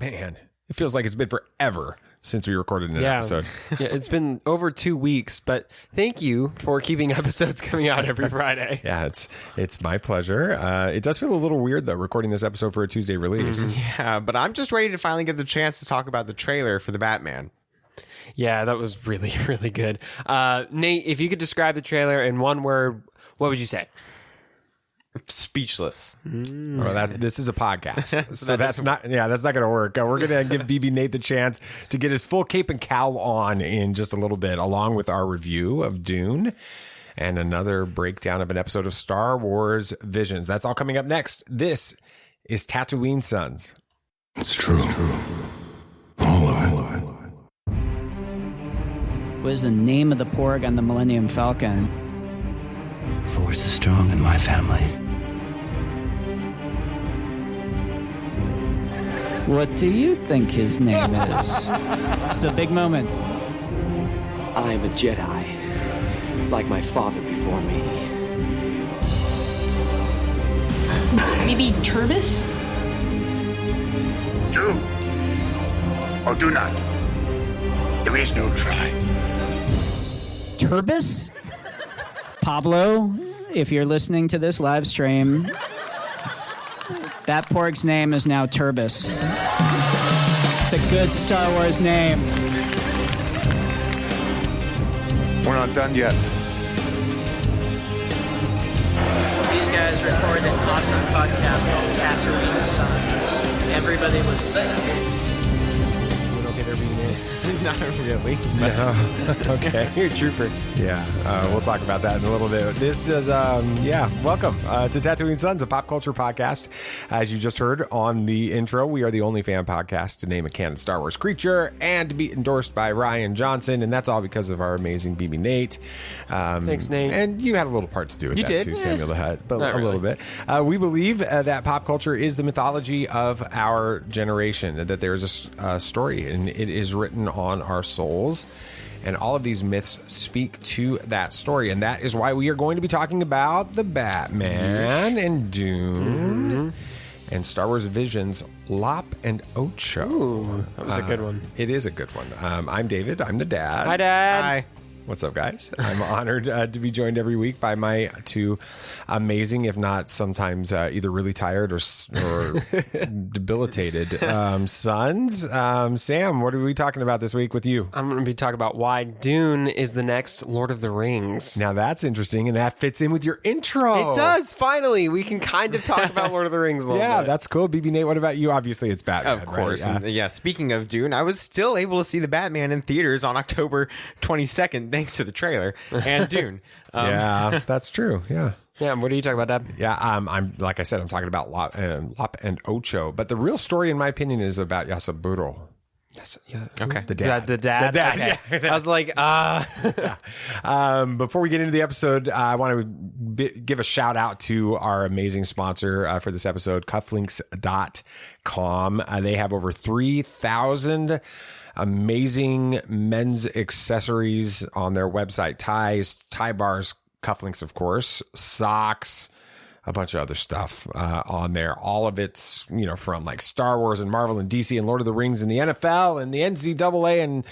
Man, it feels like it's been forever since we recorded an episode. Yeah, it's been over 2 weeks, but thank you for keeping episodes coming out every Friday. Yeah, it's my pleasure. It does feel a little weird, though, recording this episode for a Tuesday release. Yeah, but I'm just ready to finally get the chance to talk about the trailer for the Batman. Yeah, that was really, really good. Nate, if you could describe the trailer in one word, what would you say? Speechless. Well, this is a podcast, so that's not going to work. We're going to give BB Nate the chance to get his full cape and cowl on in just a little bit, along with our review of Dune and another breakdown of an episode of Star Wars Visions. That's all coming up next. This is Tatooine Sons. It's true. All of it. What is the name of the porg on the Millennium Falcon? Force is strong in my family. What do you think his name is? It's a big moment. I am a Jedi, like my father before me. Maybe Turbis? Do or do not. There is no try. Turbis? Pablo, if you're listening to this live stream, that porg's name is now Turbis. It's a good Star Wars name. We're not done yet. These guys recorded an awesome podcast called Tatooine Sons. Everybody was Okay, there, BB Nate. Not really. No. Okay. You're a trooper. Yeah, we'll talk about that in a little bit. This is, welcome to Tatooine Sons, a pop culture podcast. As you just heard on the intro, we are the only fan podcast to name a canon Star Wars creature and to be endorsed by Ryan Johnson, and that's all because of our amazing BB Nate. Thanks, Nate. And you had a little part to do with You that did? too, Samuel the Hutt, but Not a little bit. We believe that pop culture is the mythology of our generation, that there's a story, and it is written on our souls. And all of these myths speak to that story. And that is why we are going to be talking about the Batman and Dune and Star Wars Visions, Lop and Ocho. Ooh, that was a good one. It is a good one. I'm David. I'm the dad. Hi, Dad. Hi. What's up, guys? I'm honored to be joined every week by my two amazing, if not sometimes either really tired or debilitated sons. Sam, what are we talking about this week with you? I'm going to be talking about why Dune is the next Lord of the Rings. Now that's interesting, and that fits in with your intro. It does. Finally, we can kind of talk about Lord of the Rings a little Yeah, bit. that's cool. BB Nate, what about you? Obviously, it's Batman. Of course. Right? And, yeah, speaking of Dune, I was still able to see the Batman in theaters on October 22nd, thanks to the trailer and Dune. Yeah, that's true. Yeah. Yeah, what are you talking about, Dad? Yeah, I'm like I said, I'm talking about Lop and Ocho, but the real story, in my opinion, is about Yasaburo. Yes. Yeah. Okay. The dad. The dad. The dad. Okay. Yeah. I was like, Before we get into the episode, I want to give a shout out to our amazing sponsor for this episode, cufflinks.com. They have over 3,000 amazing men's accessories on their website. Ties, tie bars, cufflinks, of course, socks, a bunch of other stuff on there. All of it's, from like Star Wars and Marvel and DC and Lord of the Rings and the NFL and the NCAA and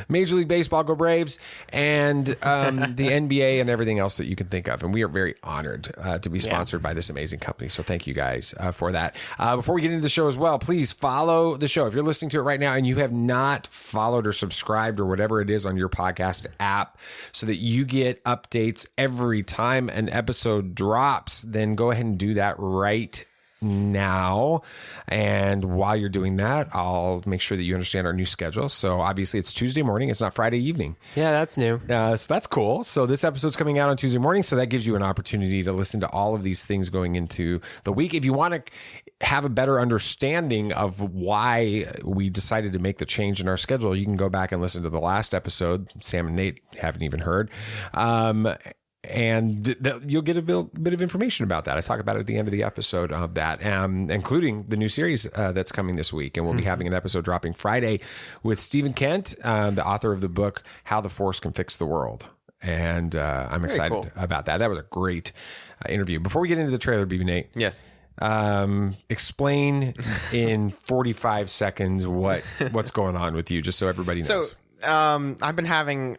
Major League Baseball, go Braves, and the NBA and everything else that you can think of. And we are very honored to be sponsored by this amazing company. So thank you guys for that. Before we get into the show as well, please follow the show. If you're listening to it right now and you have not followed or subscribed or whatever it is on your podcast app so that you get updates every time an episode drops, then go ahead and do that right now. And while you're doing that, I'll make sure that you understand our new schedule. So obviously it's Tuesday morning. It's not Friday evening. yeah, that's new. So that's cool. So this episode's coming out on Tuesday morning. So that gives you an opportunity to listen to all of these things going into the week. If you want to have a better understanding of why we decided to make the change in our schedule, you can go back and listen to the last episode. Sam and Nate haven't even heard. And you'll get a bit of information about that. I talk about it at the end of the episode of that, including the new series that's coming this week. And we'll be having an episode dropping Friday with Stephen Kent, the author of the book, How the Force Can Fix the World. And I'm excited about that. That was a great interview. Before we get into the trailer, BB Nate. Yes. Explain in 45 seconds what's going on with you, just so everybody knows. So, I've been having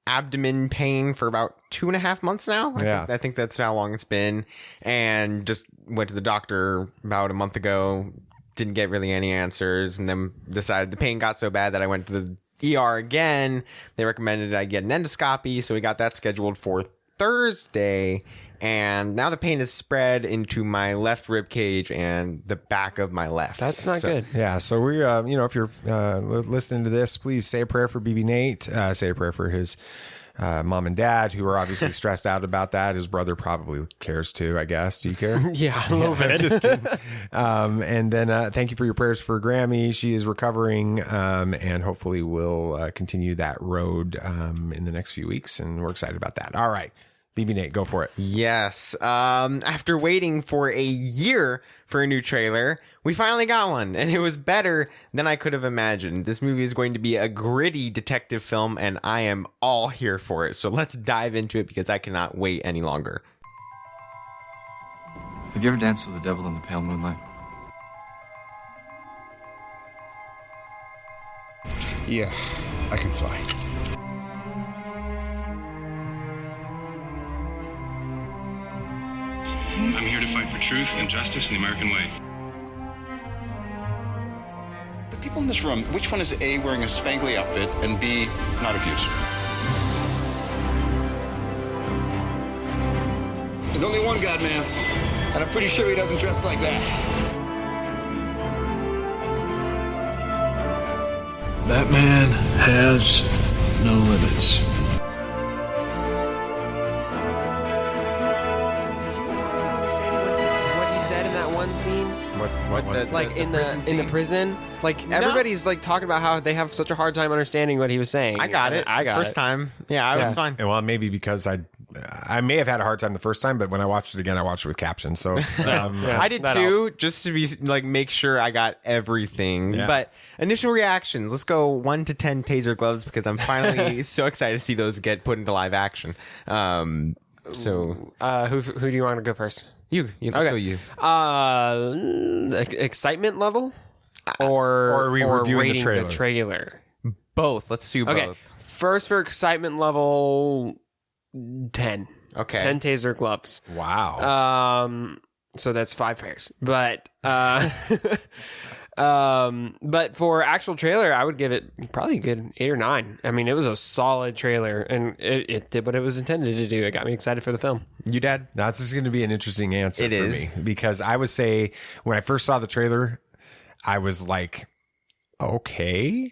abdomen pain for about 2.5 months now. I think that's how long it's been. And just went to the doctor about a month ago. Didn't get really any answers, and then decided the pain got so bad that I went to the ER again. They recommended I get an endoscopy, so we got that scheduled for Thursday. And now the pain is spread into my left rib cage and the back of my left. That's not good. Yeah. So we, if you're listening to this, please say a prayer for BB Nate. Say a prayer for his mom and dad, who are obviously stressed out about that. His brother probably cares too, I guess. Do you care? Yeah, a little bit. Just kidding. And then thank you for your prayers for Grammy. She is recovering, and hopefully we'll continue that road in the next few weeks. And we're excited about that. All right. BB Nate, go for it. Yes. After waiting for a year for a new trailer, we finally got one, and it was better than I could have imagined. This movie is going to be a gritty detective film, and I am all here for it. So let's dive into it because I cannot wait any longer. Have you ever danced with the devil in the pale moonlight? Yeah, I can fly. I'm here to fight for truth and justice in the American way. The people in this room, which one is A, wearing a spangly outfit, and B, not of use? There's only one God, man, and I'm pretty sure he doesn't dress like that. Batman has no limits. Said in that one scene, in the prison, everybody's talking about how they have such a hard time understanding what he was saying. I got it. First time. Yeah, I was fine. Well, maybe because I may have had a hard time the first time, but when I watched it again, I watched it with captions. So I did too, helps. Just to be make sure I got everything. Yeah. But initial reactions. Let's go 1 to 10 taser gloves because I'm finally so excited to see those get put into live action. Who do you want to go first? You. Let's go you. Excitement level? Or are we reviewing rating the trailer? Both. Let's do both. Okay. First for excitement level, 10. Okay. 10 taser gloves. Wow. So that's 5 pairs. But for actual trailer, I would give it probably a good 8 or 9. I mean, it was a solid trailer, and it did what it was intended to do. It got me excited for the film. You, Dad? That's just going to be an interesting answer me because I would say when I first saw the trailer, I was like, okay,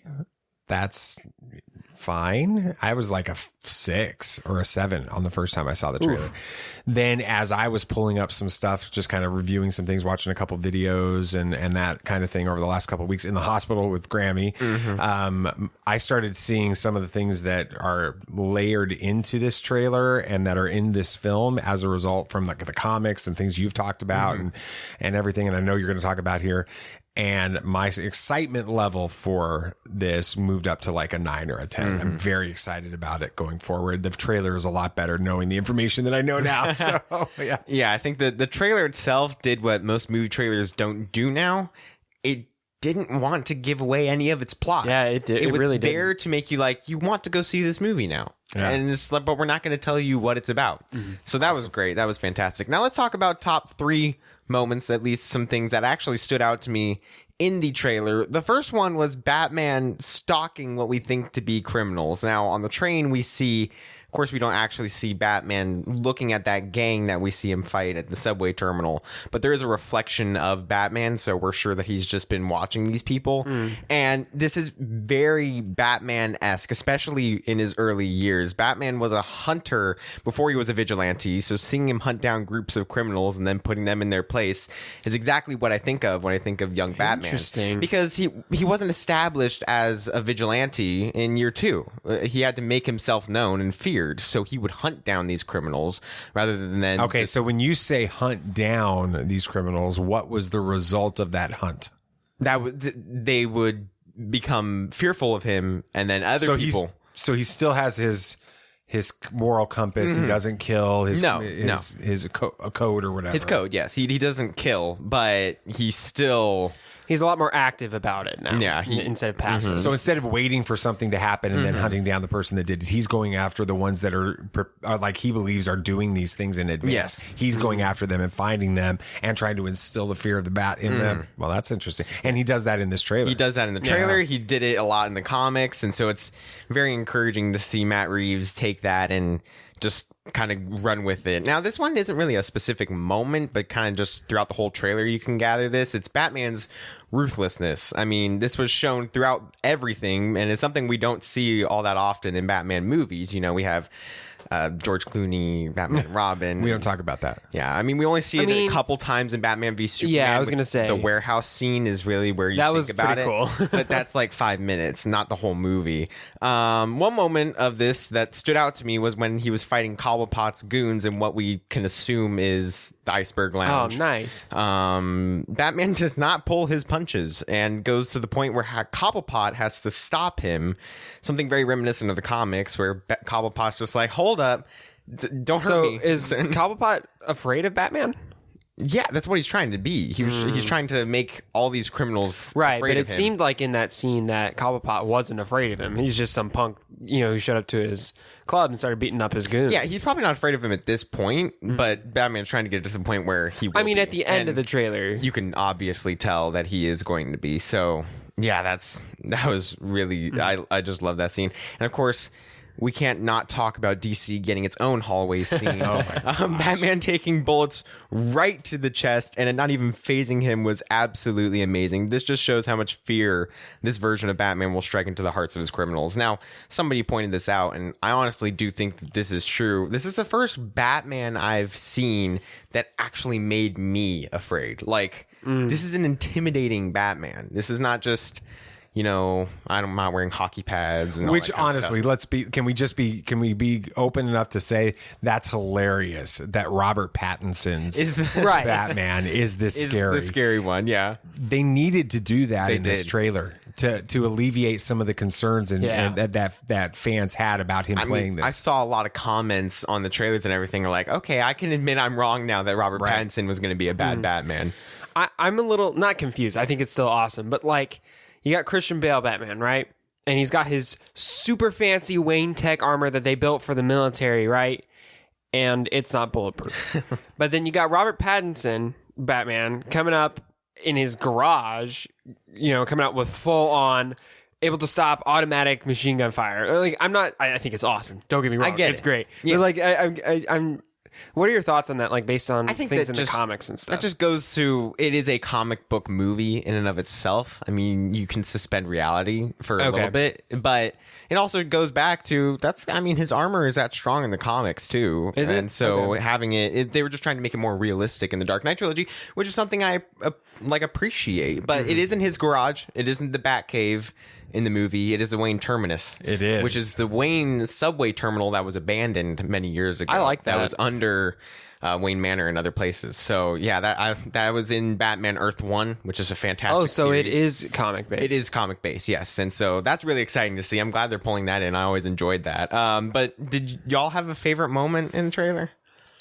that's fine. I was like a 6 or a 7 on the first time I saw the trailer. Oof. Then as I was pulling up some stuff, just kind of reviewing some things, watching a couple videos and that kind of thing over the last couple of weeks in the hospital with Grammy, I started seeing some of the things that are layered into this trailer and that are in this film as a result from the comics and things you've talked about and everything. And I know you're going to talk about here. And my excitement level for this moved up to like a 9 or a 10. I'm very excited about it going forward. The trailer is a lot better knowing the information that I know now. So, yeah. Yeah, I think the trailer itself did what most movie trailers don't do now. It didn't want to give away any of its plot. Yeah, it did. It was really there to make you you want to go see this movie now. Yeah. And it's but we're not going to tell you what it's about. So that was great. That was fantastic. Now let's talk about top 3 moments, at least some things that actually stood out to me in the trailer. The first one was Batman stalking what we think to be criminals. Now on the train we see, of course we don't actually see Batman looking at that gang that we see him fight at the subway terminal, but there is a reflection of Batman, so we're sure that he's just been watching these people. And this is very Batman-esque, especially in his early years. Batman was a hunter before he was a vigilante, so seeing him hunt down groups of criminals and then putting them in their place is exactly what I think of when I think of young Batman. Interesting. Because he wasn't established as a vigilante in year 2. He had to make himself known and feared, so he would hunt down these criminals rather than then... Okay, so when you say hunt down these criminals, what was the result of that hunt? They would become fearful of him, and then other people... So he still has his moral compass. He doesn't kill his his code or whatever. His code, yes. He doesn't kill, but he's still... He's a lot more active about it now. Yeah, instead of passive. So instead of waiting for something to happen and then hunting down the person that did it, he's going after the ones that are like he believes are doing these things in advance. Yes. He's going after them and finding them and trying to instill the fear of the bat in them. Well, that's interesting. And he does that in this trailer. He does that in the trailer. He did it a lot in the comics. And so it's very encouraging to see Matt Reeves take that and just kind of run with it. Now, this one isn't really a specific moment, but kind of just throughout the whole trailer, you can gather this. It's Batman's ruthlessness. I mean, this was shown throughout everything, and it's something we don't see all that often in Batman movies. You know, we have George Clooney, Batman and Robin. We don't talk about that. Yeah, I mean, we only see it a couple times in Batman v Superman. Yeah, I was going to say. The warehouse scene is really where you think about it. Cool. But that's like 5 minutes, not the whole movie. One moment of this that stood out to me was when he was fighting Cobblepot's goons in what we can assume is the Iceberg Lounge. Oh, nice. Batman does not pull his punches and goes to the point where Cobblepot has to stop him. Something very reminiscent of the comics where Cobblepot's just like, hold up, don't hurt me. So is Cobblepot afraid of Batman? Yeah, that's what he's trying to be. He's trying to make all these criminals right, afraid but of it him. seemed like in that scene that Cobblepot wasn't afraid of him. He's just some punk, who showed up to his club and started beating up his goons. Yeah, he's probably not afraid of him at this point, but Batman's trying to get to the point where he will at the end And of the trailer, you can obviously tell that he is going to be. So, yeah, that was really... I just love that scene. And, of course... we can't not talk about DC getting its own hallway scene. Batman taking bullets right to the chest and it not even phasing him was absolutely amazing. This just shows how much fear this version of Batman will strike into the hearts of his criminals. Now, somebody pointed this out, and I honestly do think that this is true. This is the first Batman I've seen that actually made me afraid. Like, this is an intimidating Batman. This is not just... I'm not wearing hockey pads. And Which honestly, can we be open enough to say that's hilarious that Robert Pattinson's Batman is this scary. The scary one, yeah. They needed to do that in this trailer to alleviate some of the concerns and that fans had about him playing this. I saw a lot of comments on the trailers and everything like, okay, I can admit I'm wrong now that Robert Pattinson was going to be a bad Batman. I'm a little not confused. I think it's still awesome, but like, you got Christian Bale Batman, right? And he's got his super fancy Wayne Tech armor that they built for the military, right? And it's not bulletproof. But then you got Robert Pattinson Batman coming up in his garage, coming out with full on, able to stop automatic machine gun fire. Like, I think it's awesome. Don't get me wrong. It's great. Yeah. But like, I'm what are your thoughts on that? Like, based on things in the comics and stuff? That just goes to, it is a comic book movie in and of itself. I mean, you can suspend reality for a little bit, but it also goes back to, his armor is that strong in the comics too. Is it? And so having it, they were just trying to make it more realistic in the Dark Knight trilogy, which is something I appreciate, but it isn't his garage. It isn't the Batcave in the movie. It is the Wayne Terminus. It is. Which is the Wayne subway terminal that was abandoned many years ago. I like that. That was under Wayne Manor and other places. So, yeah, that was in Batman Earth 1, which is a fantastic series. It is comic based. It is comic based, yes. And so that's really exciting to see. I'm glad they're pulling that in. I always enjoyed that. But did y'all have a favorite moment in the trailer?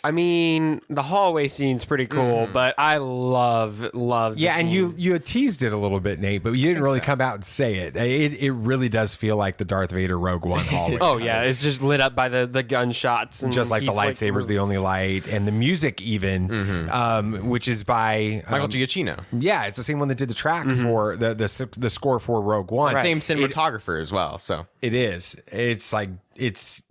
I mean, the hallway scene's pretty cool, but I love the and scene. you teased it a little bit, Nate, but you didn't really come out and say it. It really does feel like the Darth Vader Rogue One hallway. Oh yeah, it's just lit up by the gunshots, and just like the lightsaber's the only light, and the music even, which is by Michael Giacchino. Yeah, it's the same one that did the track for the score for Rogue One. Right. Same cinematographer as well. So it is. It's like it's.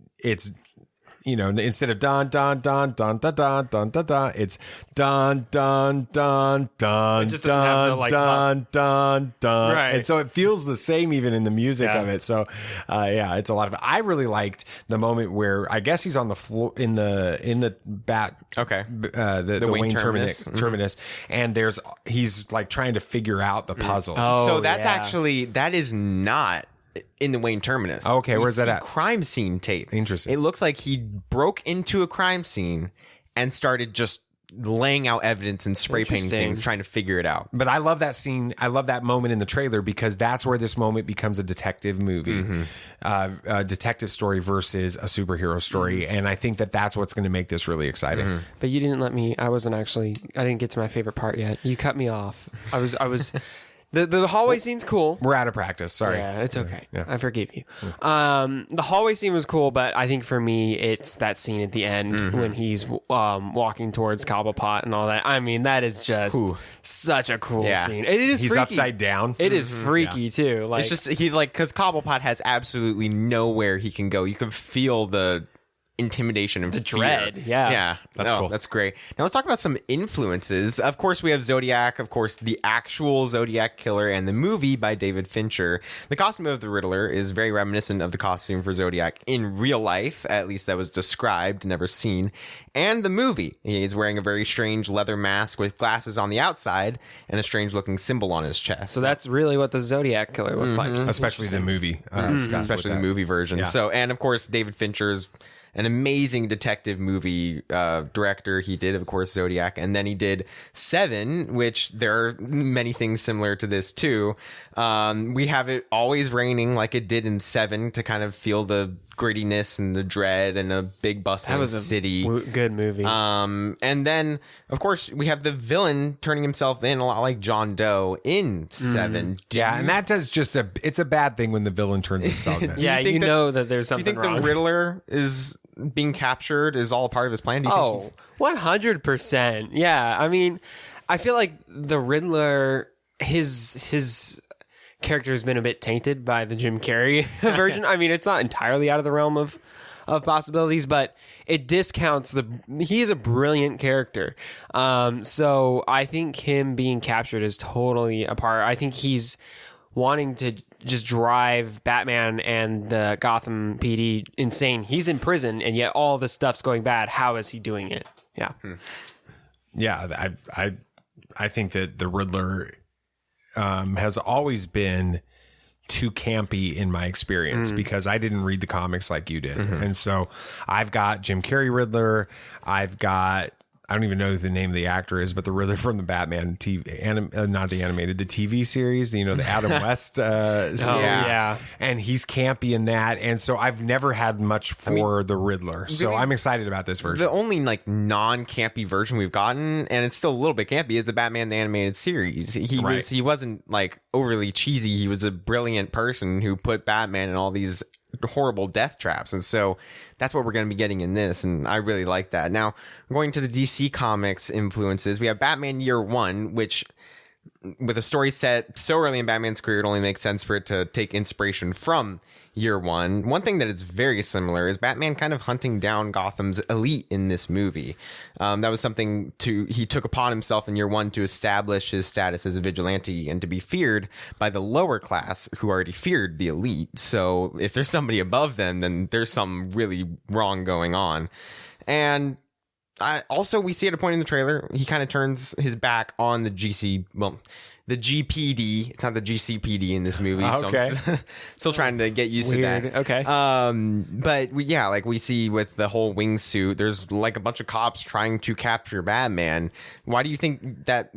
Instead of dun dun dun dun dun dun dun dun dun, it's dun dun dun dun dun dun dun dun. Right. And so it feels the same even in the music of it. So it's a lot of. I really liked the moment where I guess he's on the floor in the bat. Okay. The Wayne Terminus, and he's like trying to figure out the puzzles. So that is not in the Wayne Terminus. Okay, where's that at? Crime scene tape. Interesting. It looks like he broke into a crime scene and started just laying out evidence and spray painting Interesting. things, trying to figure it out. But I love that scene. I love that moment in the trailer because that's where this moment becomes a detective movie, a detective story versus a superhero story. And I think that that's what's going to make this really exciting. But you didn't let me. I didn't get to my favorite part yet. You cut me off. I was. The hallway scene's cool. We're out of practice. Sorry. Yeah, it's okay. Yeah. I forgive you. The hallway scene was cool, but I think for me, it's that scene at the end when he's walking towards Cobblepot and all that. I mean, that is just such a cool scene. And it is He's freaky. upside down. It is freaky too. Like, It's just because Cobblepot has absolutely nowhere he can go. You can feel the intimidation and the fear. dread. Yeah. That's cool. That's great. Now let's talk about some influences. Of course, we have Zodiac, of course, the actual Zodiac killer, and the movie by David Fincher. The costume of the Riddler is very reminiscent of the costume for Zodiac in real life, at least that was described, never seen. And the movie, he's wearing a very strange leather mask with glasses on the outside and a strange looking symbol on his chest. So that's really what the Zodiac killer looked like. Especially the movie. Especially the movie version. Yeah. So, and of course, David Fincher's an amazing detective movie director. He did, of course, Zodiac, and then he did Seven, which there are many things similar to this too. We have it always raining like it did in Seven to kind of feel the grittiness and the dread and a big bustling city. Good movie. And then, of course, we have the villain turning himself in a lot like John Doe in Seven. Yeah, and that does it's a bad thing when the villain turns himself in. Yeah, you know that there's Do you something think wrong. the Riddler is being captured is all a part of his plan? Do you think he's 100%. Yeah. I mean, I feel like the Riddler, his character has been a bit tainted by the Jim Carrey version. I mean, it's not entirely out of the realm of possibilities, but it discounts he is a brilliant character. So I think him being captured is totally a part. I think he's wanting to just drive Batman and the Gotham PD insane. He's in prison, and yet all this stuff's going bad. How is he doing it? Yeah. Yeah, I think that the Riddler has always been too campy in my experience because I didn't read the comics like you did. And so I've got Jim Carrey Riddler. I've got, I don't even know who the name of the actor is, but the Riddler from the Batman not the animated, the TV series, the Adam West series. yeah. And he's campy in that. And so I've never had much for the Riddler. So really, I'm excited about this version. The only like non-campy version we've gotten, and it's still a little bit campy, is the Batman the Animated Series. He wasn't like overly cheesy. He was a brilliant person who put Batman in all these horrible death traps, and so that's what we're going to be getting in this, and I really like that. Now, going to the DC Comics influences, we have Batman Year One, which, with a story set so early in Batman's career, it only makes sense for it to take inspiration from Year One. One thing that is very similar is Batman kind of hunting down Gotham's elite in this movie. That was something he took upon himself in Year One to establish his status as a vigilante and to be feared by the lower class who already feared the elite. So if there's somebody above them, then there's something really wrong going on. And we see at a point in the trailer, he kind of turns his back on the the GPD. It's not the GCPD in this movie. Okay. So I'm still trying to get used Weird. to that. Okay. But we see with the whole wingsuit, there's like a bunch of cops trying to capture Batman. Why do you think that?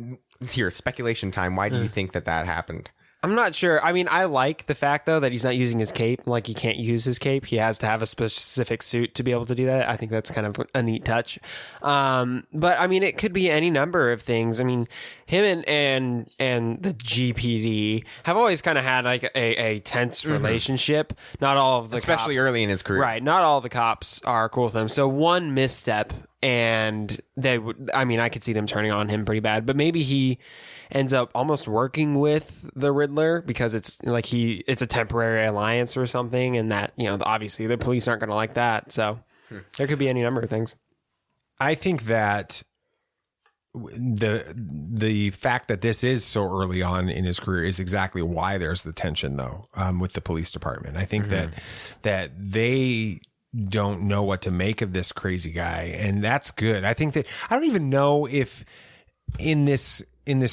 Here, speculation time. Why do you think that happened? I'm not sure. I mean, I like the fact, though, that he's not using his cape. Like, he can't use his cape. He has to have a specific suit to be able to do that. I think that's kind of a neat touch. But, I mean, it could be any number of things. I mean, him and the GPD have always kind of had, like, a tense relationship. Not all of the especially cops, early in his career. Right. Not all the cops are cool with him. So one misstep, and they would, I mean, I could see them turning on him pretty bad. But maybe he ends up almost working with the Riddler because it's like it's a temporary alliance or something, and that, obviously the police aren't going to like that. So there could be any number of things. I think that the fact that this is so early on in his career is exactly why there's the tension, though, with the police department. I think that they don't know what to make of this crazy guy, and that's good. I think that I don't even know if in this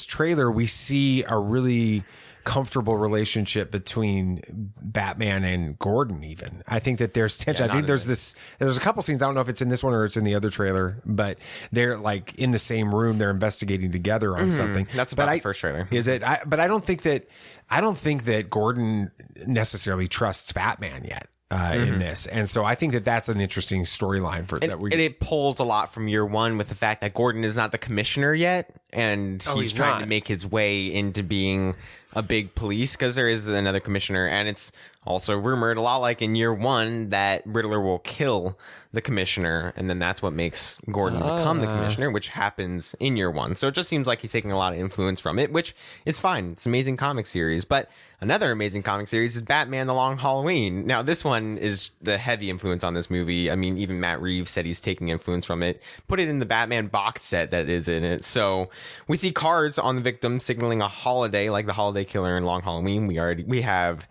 trailer we see a really comfortable relationship between Batman and Gordon. Even I think that there's tension. I think there's a couple scenes. I don't know if it's in this one or it's in the other trailer, but they're like in the same room. They're investigating together on something. That's about the first trailer. Is it? But I don't think that Gordon necessarily trusts Batman yet. In this, and so I think that that's an interesting storyline for that. And it pulls a lot from year one with the fact that Gordon is not the commissioner yet, and he's trying to make his way into being a big police because there is another commissioner, and it's also rumored a lot like in year one that Riddler will kill the commissioner, and then that's what makes Gordon become the commissioner, which happens in year one. So it just seems like he's taking a lot of influence from it, which is fine. It's an amazing comic series. But another amazing comic series is Batman: The Long Halloween. Now, this one is the heavy influence on this movie. I mean, even Matt Reeves said he's taking influence from it. Put it in the Batman box set that is in it. So we see cards on the victim signaling a holiday, like the holiday killer in Long Halloween. We have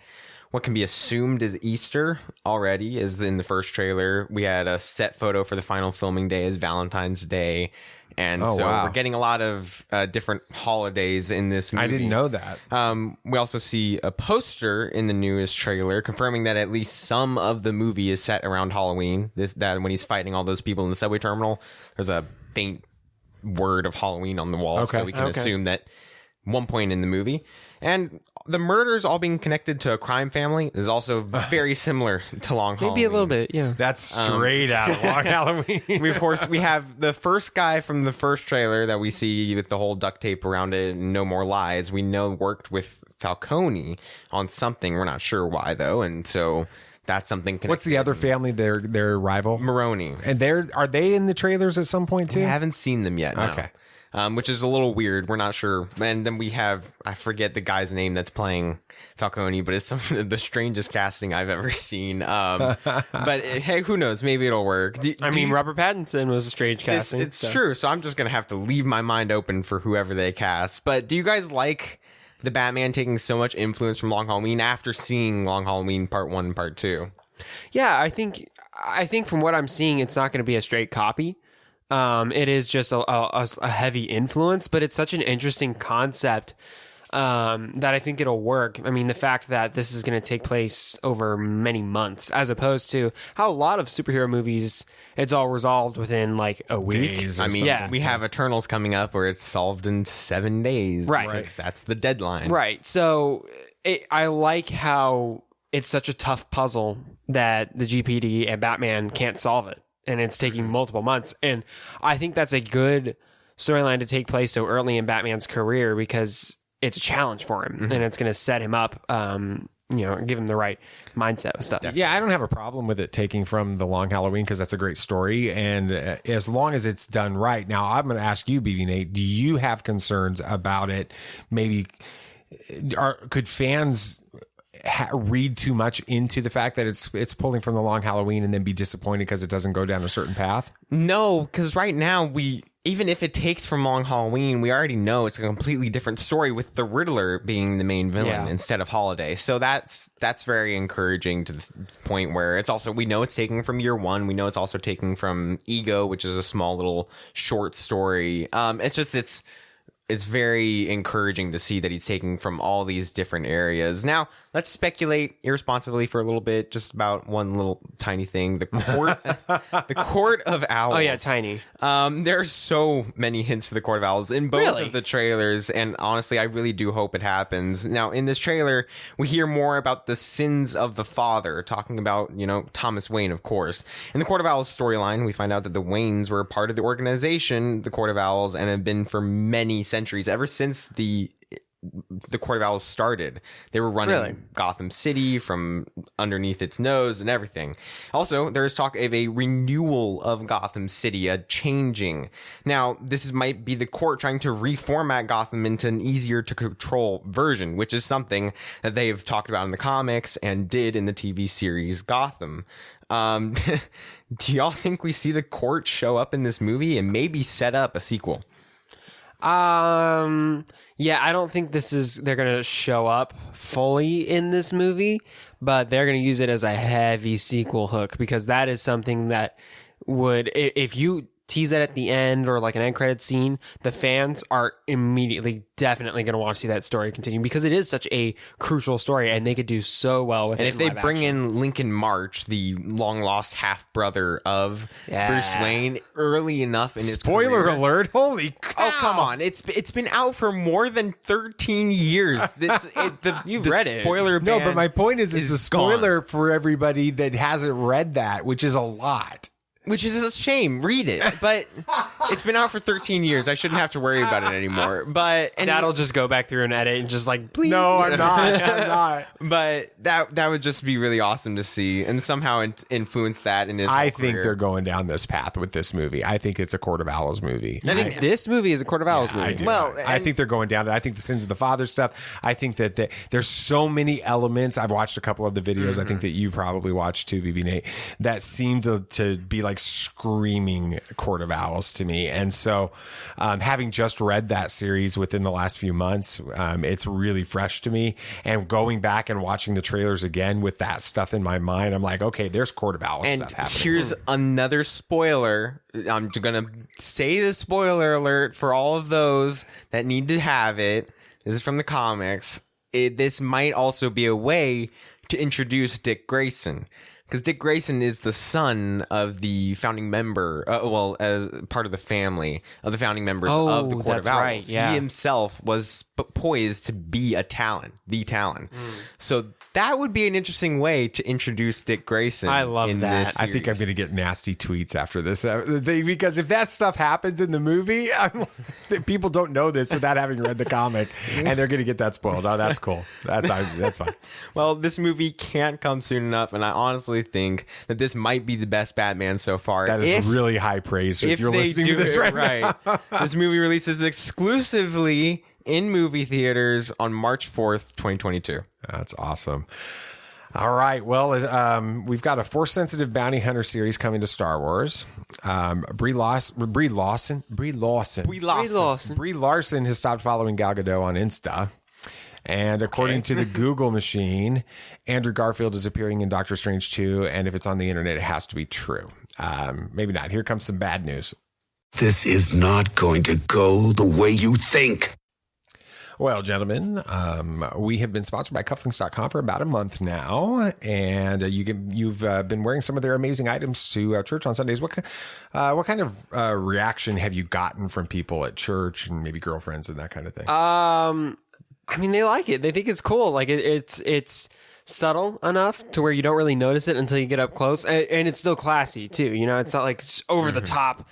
what can be assumed is Easter already, is in the first trailer. We had a set photo for the final filming day as Valentine's Day. And we're getting a lot of different holidays in this movie. I didn't know that. We also see a poster in the newest trailer confirming that at least some of the movie is set around Halloween. That when he's fighting all those people in the subway terminal, there's a faint word of Halloween on the wall. So we can assume that one point in the movie. And the murders all being connected to a crime family is also very similar to Long Halloween. Maybe a little bit, yeah. That's straight out of Long Halloween. We have the first guy from the first trailer that we see with the whole duct tape around it and No More Lies. We know worked with Falcone on something. We're not sure why, though. And so that's something connected. What's the other family, their rival? Maroni. And are they in the trailers at some point, too? We haven't seen them yet, no. Okay. Which is a little weird. We're not sure. And then we have, I forget the guy's name that's playing Falcone, but it's some of the strangest casting I've ever seen. But hey, who knows? Maybe it'll work. Robert Pattinson was a strange casting. It's true. So I'm just going to have to leave my mind open for whoever they cast. But do you guys like the Batman taking so much influence from Long Halloween after seeing Long Halloween Part 1 and Part 2? Yeah, I think from what I'm seeing, it's not going to be a straight copy. It is just a heavy influence, but it's such an interesting concept that I think it'll work. I mean, the fact that this is going to take place over many months, as opposed to how a lot of superhero movies, it's all resolved within like a week. We have Eternals coming up where it's solved in 7 days. Right. That's the deadline. Right. So I like how it's such a tough puzzle that the GPD and Batman can't solve it. And it's taking multiple months. And I think that's a good storyline to take place so early in Batman's career because it's a challenge for him. And it's going to set him up, give him the right mindset with stuff. Yeah, I don't have a problem with it taking from the Long Halloween because that's a great story. And as long as it's done right. Now, I'm going to ask you, BB Nate, do you have concerns about it? Maybe could fans read too much into the fact that it's pulling from the Long Halloween and then be disappointed because it doesn't go down a certain path? No, because right now even if it takes from Long Halloween, we already know it's a completely different story with the Riddler being the main villain instead of Holiday. So that's very encouraging to the point where it's also, we know it's taking from year one. We know it's also taking from Ego, which is a small little short story. It's very encouraging to see that he's taking from all these different areas. Now, let's speculate irresponsibly for a little bit, just about one little tiny thing. The Court of Owls. Oh, yeah, tiny. There are so many hints to the Court of Owls in both of the trailers, and honestly, I really do hope it happens. Now, in this trailer, we hear more about the sins of the father, talking about, Thomas Wayne, of course. In the Court of Owls storyline, we find out that the Waynes were part of the organization, the Court of Owls, and have been for many centuries, ever since the Court of Owls started. They were running Gotham City from underneath its nose and everything. Also, there is talk of a renewal of Gotham City, a changing. Now, this might be the court trying to reformat Gotham into an easier to control version, which is something that they have talked about in the comics and did in the TV series Gotham. Do y'all think we see the court show up in this movie and maybe set up a sequel? Yeah, I don't think they're going to show up fully in this movie, but they're going to use it as a heavy sequel hook because that is something that would, if you tease that at the end or like an end credit scene, the fans are immediately definitely going to want to see that story continue because it is such a crucial story and they could do so well with it. And if they bring in Lincoln March, the long lost half brother of Bruce Wayne, early enough in his Spoiler career, alert! Holy cow! Oh, come on! It's been out for more than 13 years. You've read it. Spoiler No, ban but my point is it's a spoiler gone. for everybody that hasn't read that, which is a lot. Which is a shame. Read it. But it's been out for 13 years. I shouldn't have to worry about it anymore. But Dad'll just go back through and edit and just like, please. No, I'm not. I'm not. But that would just be really awesome to see and somehow influence that in his whole think career. they're going down this path with this movie. I think it's a Court of Owls movie. I think this movie is a Court of Owls movie. I do. Well, I think they're going down. I think the Sins of the Father stuff. I think that there's so many elements. I've watched a couple of the videos. I think that you probably watched too, BB Nate, that seem to be like screaming Court of Owls to me. And so having just read that series within the last few months, it's really fresh to me. And going back and watching the trailers again with that stuff in my mind, I'm like, okay, there's Court of Owls stuff happening. Here's another spoiler. I'm going to say the spoiler alert for all of those that need to have it. This is from the comics. This might also be a way to introduce Dick Grayson. Because Dick Grayson is the son of the founding member, part of the family of the founding members of the Court of Owls. Right, yeah. He himself was poised to be the talent. So that would be an interesting way to introduce Dick Grayson. I love in that. This I think I'm going to get nasty tweets after this because if that stuff happens in the movie, people don't know this without having read the comic, and they're going to get that spoiled. Oh, that's cool. That's fine. Well, this movie can't come soon enough, and I honestly think that this might be the best Batman so far. That is really high praise if you're listening to this right now. This movie releases exclusively in movie theaters on March 4th, 2022. That's awesome. All right. Well, we've got a Force-sensitive bounty hunter series coming to Star Wars. Brie Larson has stopped following Gal Gadot on Insta. And according to the Google machine, Andrew Garfield is appearing in Doctor Strange 2. And if it's on the internet, it has to be true. Maybe not. Here comes some bad news. This is not going to go the way you think. Well, gentlemen, we have been sponsored by Cufflinks.com for about a month now, and you've been wearing some of their amazing items to church on Sundays. What kind of reaction have you gotten from people at church and maybe girlfriends and that kind of thing? I mean, they like it. They think it's cool. Like it's subtle enough to where you don't really notice it until you get up close, and it's still classy too. You know, it's not like over the top.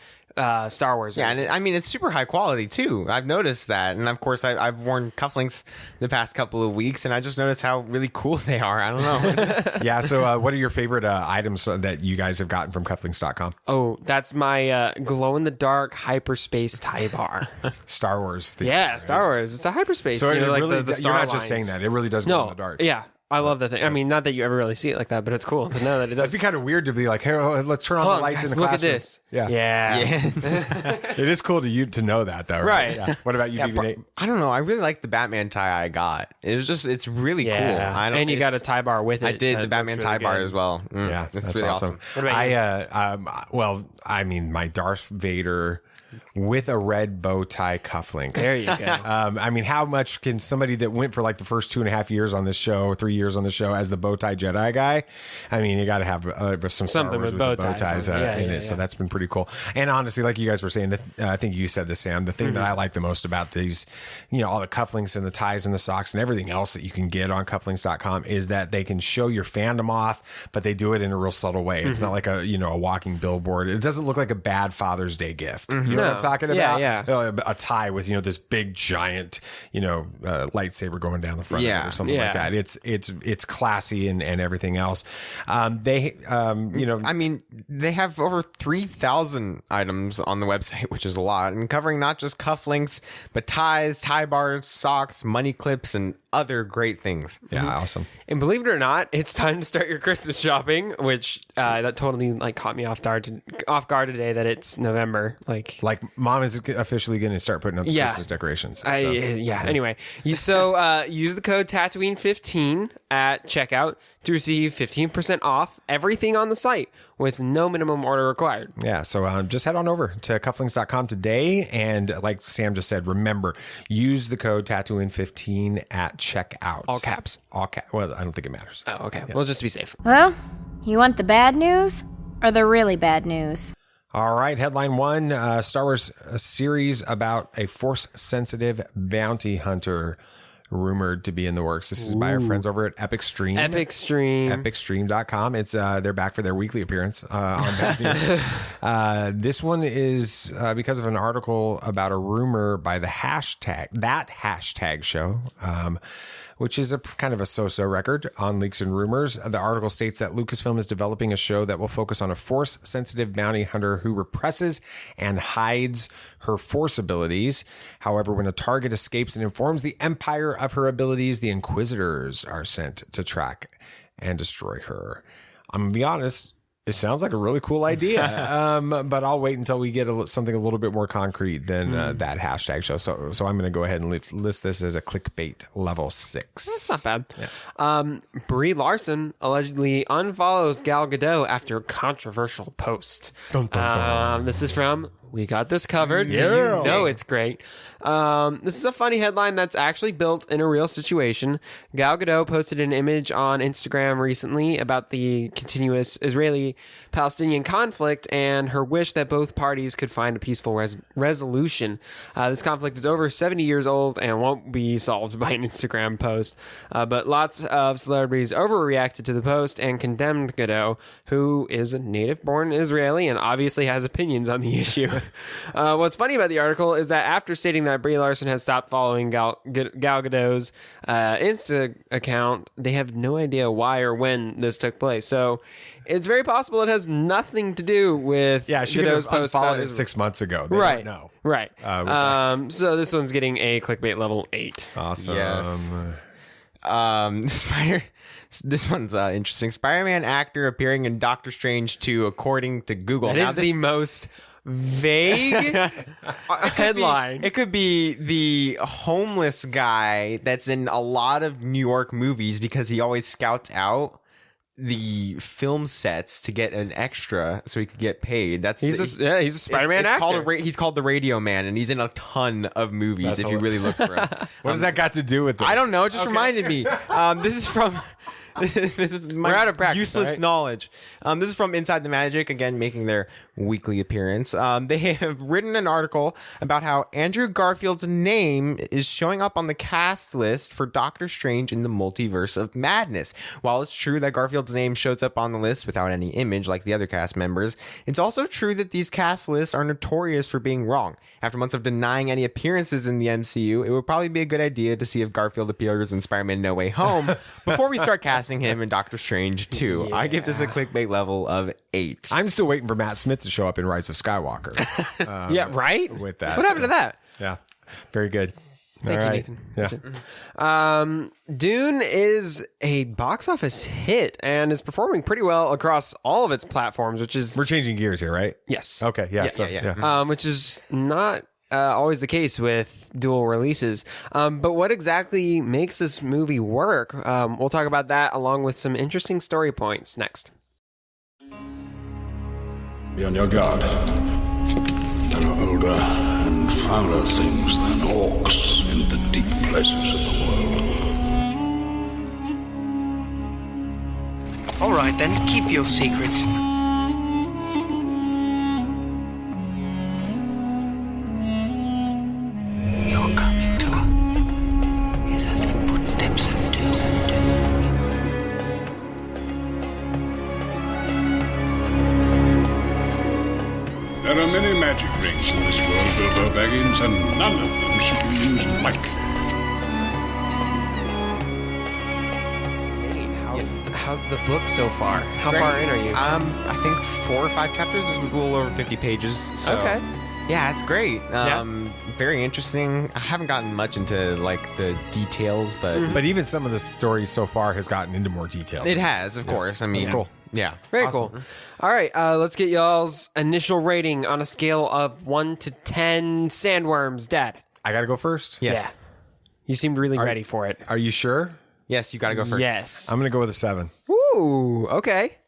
Star Wars. Yeah, and I mean, it's super high quality too. I've noticed that. And of course, I've worn cufflinks the past couple of weeks, and I just noticed how really cool they are. I don't know. Yeah, so what are your favorite items that you guys have gotten from cufflinks.com? Oh, that's my glow-in-the-dark hyperspace tie bar. Star Wars theme. Yeah, Star Wars. It's a hyperspace. So like really, the star you're not just lines. saying that. It really does glow in the dark. Yeah. I love that thing. I mean, not that you ever really see it like that, but it's cool to know that it does. It'd be kind of weird to be like, hey, let's turn on the lights guys, in the look classroom. at this. Yeah. It is cool to know that, though. Right. Yeah. What about you, Nate? I don't know. I really like the Batman tie I got. It's really cool. And you got a tie bar with it. I did the Batman tie bar as well. Yeah, that's really awesome. What about you? I mean, my Darth Vader with a red bow tie cufflinks. There you go. I mean, how much can somebody that went for like the first 2.5 years on this show, 3 years on the show as the bow tie Jedi guy? I mean, you got to have some Star Something Wars with with bow the bow ties ties in it. So that's been pretty cool. And honestly, like you guys were saying, I think you said this, Sam, the thing that I like the most about these, all the cufflinks and the ties and the socks and everything else that you can get on cufflinks.com is that they can show your fandom off, but they do it in a real subtle way. It's not like a walking billboard. It doesn't look like a bad Father's Day gift. You know what I'm talking about? A tie with this big giant lightsaber going down the front of it or something like that. It's classy and everything else. I mean, they have over 3,000 items on the website, which is a lot, and covering not just cufflinks but ties, tie bars, socks, money clips, and other great things. Yeah, awesome. And believe it or not, it's time to start your Christmas shopping, which that totally caught me off guard today that it's November. Like like mom is officially going to start putting up the Christmas decorations. So, Anyway, use the code Tatooine15 at checkout to receive 15% off everything on the site with no minimum order required. Yeah, so just head on over to cufflinks.com today. And like Sam just said, remember, use the code Tatooine15 at checkout. All caps. Well, I don't think it matters. Oh, okay. Well, just to be safe. Well, you want the bad news or the really bad news? All right, headline one, Star Wars series about a Force-sensitive bounty hunter rumored to be in the works. This is by our friends over at Epic Stream. EpicStream.com. It's they're back for their weekly appearance on Bad News. This one is because of an article about a rumor by the hashtag show, which is a kind of a so-so record on leaks and rumors. The article states that Lucasfilm is developing a show that will focus on a Force-sensitive bounty hunter who represses and hides her Force abilities. However, when a target escapes and informs the Empire of her abilities, the Inquisitors are sent to track and destroy her. I'm going to be honest, it sounds like a really cool idea, but I'll wait until we get something a little bit more concrete than that hashtag show. So I'm going to go ahead and list this as a clickbait level 6. That's not bad. Yeah. Brie Larson allegedly unfollows Gal Gadot after a controversial post. Dun, dun, dun. This is from We Got This Covered, so you know it's great. This is a funny headline that's actually built in a real situation. Gal Gadot posted an image on Instagram recently about the continuous Israeli-Palestinian conflict and her wish that both parties could find a peaceful resolution. This conflict is over 70 years old and won't be solved by an Instagram post. But lots of celebrities overreacted to the post and condemned Gadot, who is a native-born Israeli and obviously has opinions on the issue. What's funny about the article is that after stating that Brie Larson has stopped following Gal Gadot's Insta account, they have no idea why or when this took place. So it's very possible it has nothing to do with she could have unfollowed it 6 months ago. They right. don't know. Right. So this one's getting a clickbait level 8. Awesome. Yes. This one's interesting. Spider-Man actor appearing in Doctor Strange 2, according to Google. That is the most vague headline. It could be the homeless guy that's in a lot of New York movies because he always scouts out the film sets to get an extra so he could get paid. He's a Spider-Man actor. He's called the Radio Man, and he's in a ton of movies if you really look for him. What does that got to do with this? I don't know. It just reminded me. This is from... This is my We're out of practice, useless knowledge. This is from Inside the Magic, again, making their weekly appearance. They have written an article about how Andrew Garfield's name is showing up on the cast list for Doctor Strange in the Multiverse of Madness. While it's true that Garfield's name shows up on the list without any image like the other cast members, it's also true that these cast lists are notorious for being wrong. After months of denying any appearances in the MCU, it would probably be a good idea to see if Garfield appears in Spider-Man No Way Home before we start casting him in Doctor Strange 2. I give this a clickbait level of 8. I'm still waiting for Matt Smith to show up in Rise of Skywalker. Yeah, right? With that. What happened to that? Yeah. Very good. Thank you, Nathan. Yeah. Dune is a box office hit and is performing pretty well across all of its platforms, which is... We're changing gears here, right? Yes. Okay. Yeah. Which is not... always the case with dual releases. But what exactly makes this movie work? We'll talk about that along with some interesting story points next. Be on your guard. There are older and fouler things than orcs in the deep places of the world. All right, then, keep your secrets. You're coming to us. Is as the footsteps of do's and do's. There are many magic rings in this world, Bilbo Baggins, and none of them should be used lightly. How's the book so far? How far in are you? I think 4 or 5 chapters is a little over 50 pages. So. Okay. Yeah, it's great. very interesting. I haven't gotten much into like the details, but even some of the story so far has gotten into more detail. it has, of course. I mean, That's cool. Yeah, Very awesome. cool. All right, let's get y'all's initial rating on a scale of 1 to 10 sandworms. Dad. I got to go first? Yes. Yeah. You seemed really ready for it. Are you sure? Yes, you got to go first. Yes. I'm going to go with a 7. Ooh, okay.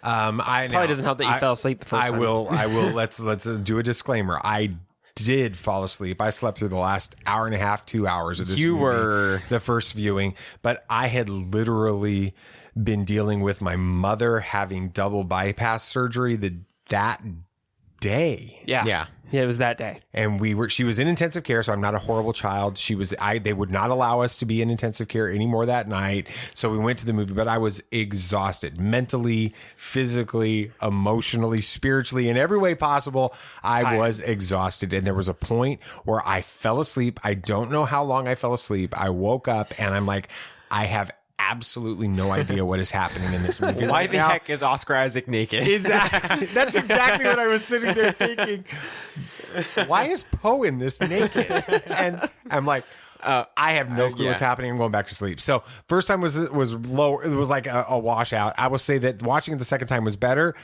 I Probably doesn't help that you fell asleep the first I time. will. Let's do a disclaimer. I did fall asleep. I slept through the last hour and a half, 2 hours of this You movie, were- the first viewing, but I had literally been dealing with my mother having double bypass surgery that day. Yeah, it was that day. And she was in intensive care, so I'm not a horrible child. They would not allow us to be in intensive care anymore that night. So we went to the movie, but I was exhausted mentally, physically, emotionally, spiritually, in every way possible. I was exhausted. And there was a point where I fell asleep. I don't know how long I fell asleep. I woke up and I'm like, I have absolutely no idea what is happening in this movie. Why the heck is Oscar Isaac naked? Exactly. That's exactly what I was sitting there thinking. Why is Poe in this naked? And I'm like, I have no clue what's happening. I'm going back to sleep. So first time was low. It was like a washout. I will say that watching it the second time was better,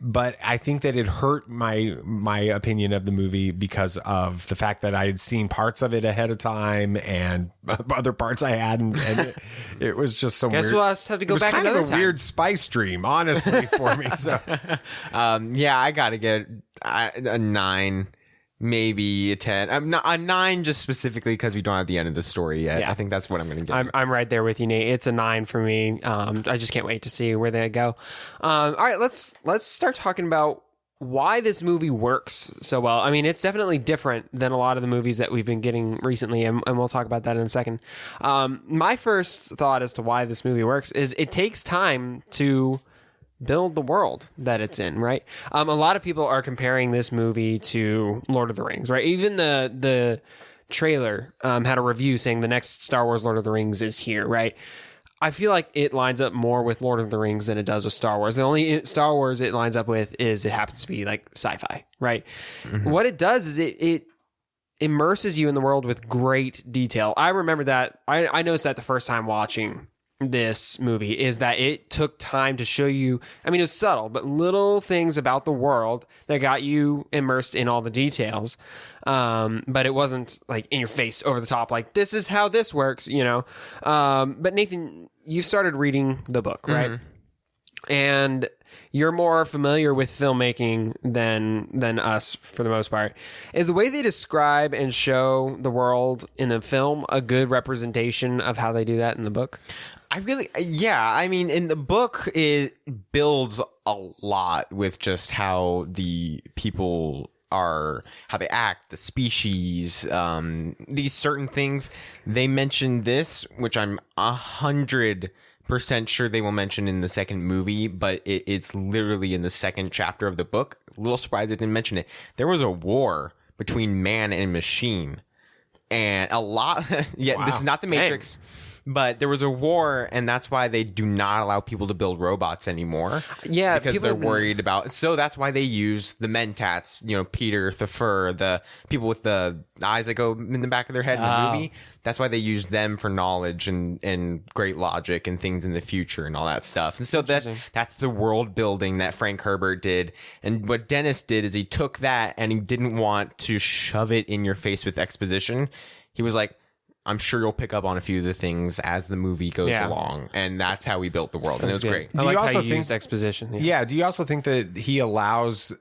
but I think that it hurt my opinion of the movie because of the fact that I had seen parts of it ahead of time and other parts I hadn't, and it was just so Guess weird. we'll have to go back It was kind another of a time. weird spice dream, honestly, for me. So Yeah, I got to get a 9. Maybe a 10. A 9 just specifically because we don't have the end of the story yet. Yeah. I think that's what I'm going to get. I'm right there with you, Nate. It's a 9 for me. I just can't wait to see where they go. All right, let's start talking about why this movie works so well. I mean, it's definitely different than a lot of the movies that we've been getting recently, and we'll talk about that in a second. My first thought as to why this movie works is it takes time to build the world that it's in, right? A lot of people are comparing this movie to Lord of the Rings, right? Even the trailer had a review saying the next Star Wars Lord of the Rings is here, right? I feel like it lines up more with Lord of the Rings than it does with Star Wars. The only Star Wars it lines up with is it happens to be like sci-fi, right? Mm-hmm. What it does is it immerses you in the world with great detail. I remember that. I noticed that the first time watching this movie is that it took time to show you, I mean, it was subtle, but little things about the world that got you immersed in all the details. But it wasn't like in your face over the top, like this is how this works, you know? But Nathan, you started reading the book, right? Mm-hmm. And you're more familiar with filmmaking than us for the most part. Is the way they describe and show the world in the film a good representation of how they do that in the book? I mean, in the book, it builds a lot with just how the people are, how they act, the species, these certain things. They mention this, which I'm 100% sure they will mention in the second movie, but it's literally in the second chapter of the book. A little surprised they didn't mention it. There was a war between man and machine. And a lot, wow. This is not the Matrix. Dang. But there was a war, and that's why they do not allow people to build robots anymore. Yeah, because they're worried about. So that's why they use the mentats. You know, Peter, the fur, the people with the eyes that go in the back of their head in the movie. That's why they use them for knowledge and great logic and things in the future and all that stuff. And so that's the world building that Frank Herbert did. And what Dennis did is he took that and he didn't want to shove it in your face with exposition. He was like, I'm sure you'll pick up on a few of the things as the movie goes along, and that's how we built the world, and it was great. Do you also think exposition? Yeah. Do you also think that he allows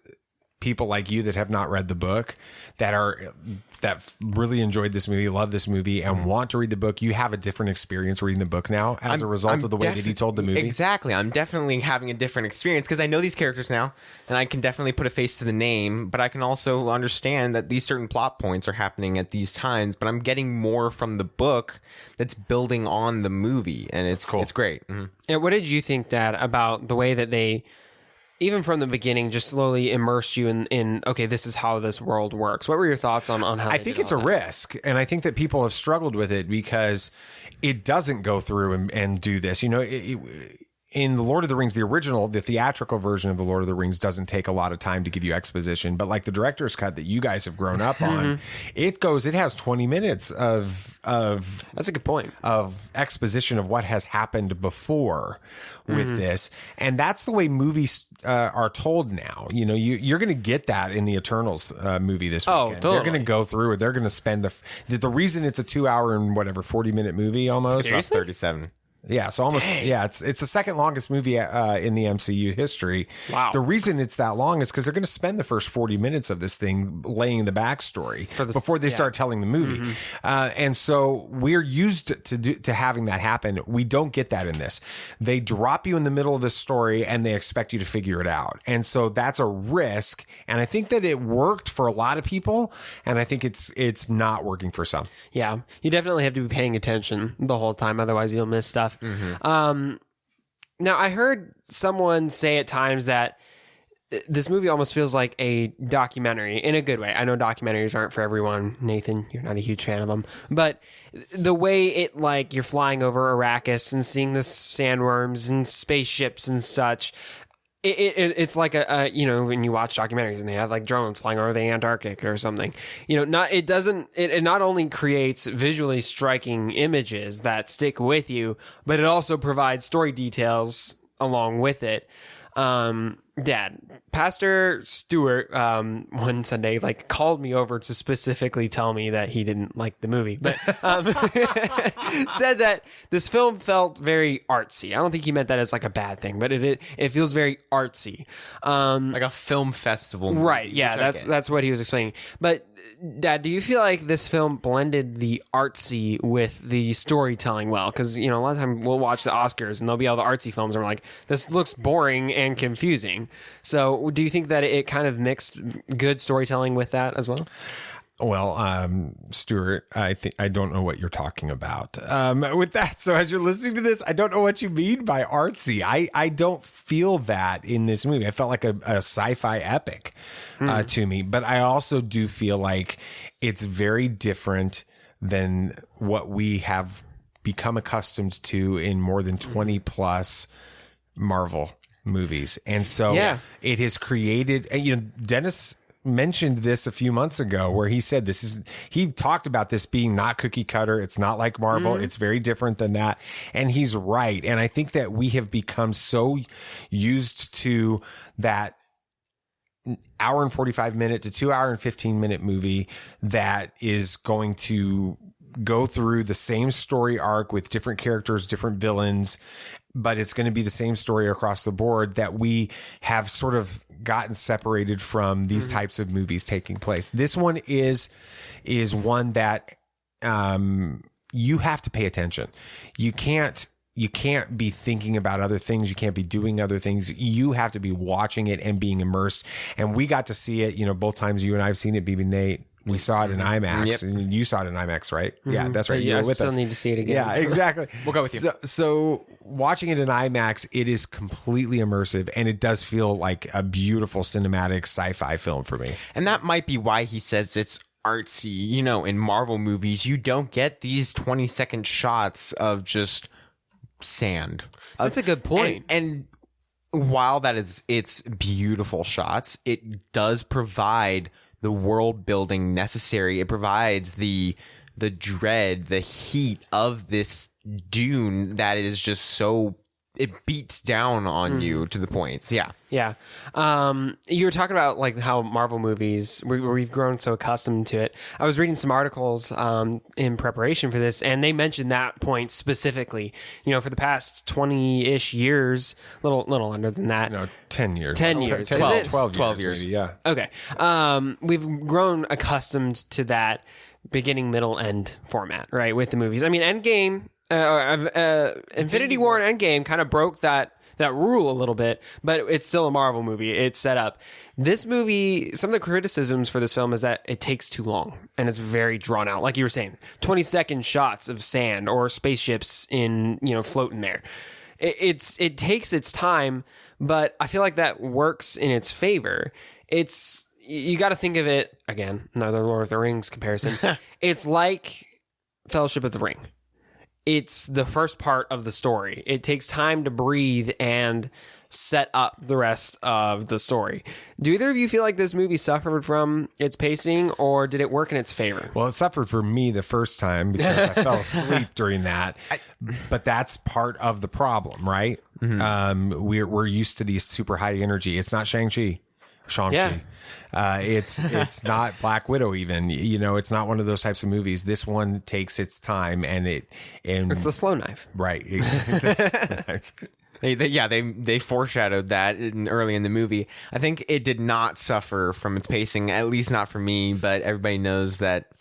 people like you that have not read the book, that really enjoyed this movie, love this movie, and want to read the book? You have a different experience reading the book now as a result of the way that he told the movie. Exactly. I'm definitely having a different experience because I know these characters now, and I can definitely put a face to the name, but I can also understand that these certain plot points are happening at these times, but I'm getting more from the book that's building on the movie, and it's cool. It's great. Mm-hmm. Yeah, what did you think, Dad, about the way that they, even from the beginning, just slowly immersed you in okay, this is how this world works? What were your thoughts on how? I think it's a risk, and I think that people have struggled with it because it doesn't go through and do this. You know, in the Lord of the Rings, the original, the theatrical version of the Lord of the Rings doesn't take a lot of time to give you exposition, but like the director's cut that you guys have grown up on, it has 20 minutes of that's a good point, of exposition of what has happened before with this. And that's the way movies are told now. You know, you're going to get that in the Eternals movie this weekend. Totally. They're going to go through it. They're going to spend the reason it's a 2 hour and 40-minute movie almost. Seriously? 37. Yeah, so almost. Dang. Yeah, it's the second longest movie in the MCU history. Wow. The reason it's that long is because they're going to spend the first 40 minutes of this thing laying the backstory before they start telling the movie. And so we're used to having that happen. We don't get that in this. They drop you in the middle of the story and they expect you to figure it out. And so that's a risk. And I think that it worked for a lot of people, and I think it's not working for some. Yeah, you definitely have to be paying attention the whole time, otherwise you'll miss stuff. Now, I heard someone say at times that this movie almost feels like a documentary in a good way. I know documentaries aren't for everyone. Nathan, you're not a huge fan of them, but the way it, like, you're flying over Arrakis and seeing the sandworms and spaceships and such. It's like you know, when you watch documentaries and they have like drones flying over the Antarctic or something, you know, it not only creates visually striking images that stick with you, but it also provides story details along with it. Dad, Pastor Stewart, one Sunday, like, called me over to specifically tell me that he didn't like the movie, but said that this film felt very artsy. I don't think he meant that as like a bad thing, but it feels very artsy, like a film festival movie, right? Yeah, that's what he was explaining. But Dad, do you feel like this film blended the artsy with the storytelling well? Because, you know, a lot of time we'll watch the Oscars and there'll be all the artsy films and we're like, this looks boring and confusing. So do you think that it kind of mixed good storytelling with that as well? Well, Stuart, I don't know what you're talking about with that. So as you're listening to this, I don't know what you mean by artsy. I don't feel that in this movie. I felt like a sci-fi epic to me, but I also do feel like it's very different than what we have become accustomed to in more than 20 plus Marvel movies. And so it has created, you know, Dennis mentioned this a few months ago where he said he talked about this being not cookie cutter. It's not like Marvel. It's very different than that. And he's right. And I think that we have become so used to that hour and 45 minute to 2 hour and 15-minute movie that is going to go through the same story arc with different characters, different villains, but it's going to be the same story across the board, that we have sort of gotten separated from these types of movies taking place. This one is one that you have to pay attention. You can't be thinking about other things. You can't be doing other things. You have to be watching it and being immersed. And we got to see it, you know, both times you and I have seen it, BB Nate. We saw it in IMAX, and you saw it in IMAX, right? Yeah, that's right. You were with us. I still need to see it again. Yeah, exactly. We'll go with you. So watching it in IMAX, it is completely immersive, and it does feel like a beautiful cinematic sci-fi film for me. And that might be why he says it's artsy. You know, in Marvel movies, you don't get these 20-second shots of just sand. That's a good point. And while it's beautiful shots, it does provide the world building necessary. It provides the dread, the heat of this Dune that is just so, it beats down on you to the points. Yeah. Yeah. You were talking about like how Marvel movies, we've grown so accustomed to it. I was reading some articles in preparation for this, and they mentioned that point specifically. You know, for the past 20-ish years, little under than that. No, 10 years. 10 years. 12 years. Maybe, yeah. Okay. We've grown accustomed to that beginning, middle, end format, right, with the movies. I mean, Endgame, Infinity War and Endgame kind of broke that rule a little bit, but it's still a Marvel movie. It's set up. This movie, some of the criticisms for this film is that it takes too long and it's very drawn out. Like you were saying, 20-second shots of sand or spaceships floating there. It takes its time, but I feel like that works in its favor. You got to think of it, again, another Lord of the Rings comparison. It's like Fellowship of the Ring. it's the first part of the story. It takes time to breathe and set up the rest of the story. Do either of you feel like this movie suffered from its pacing, or did it work in its favor? Well, it suffered for me the first time because I fell asleep during that. But that's part of the problem, right? We're used to these super high energy. It's not Shang-Chi. It's not Black Widow even. It's not one of those types of movies. This one takes its time and it's the slow knife. Right. They foreshadowed that early in the movie. I think it did not suffer from its pacing, at least not for me, but everybody knows that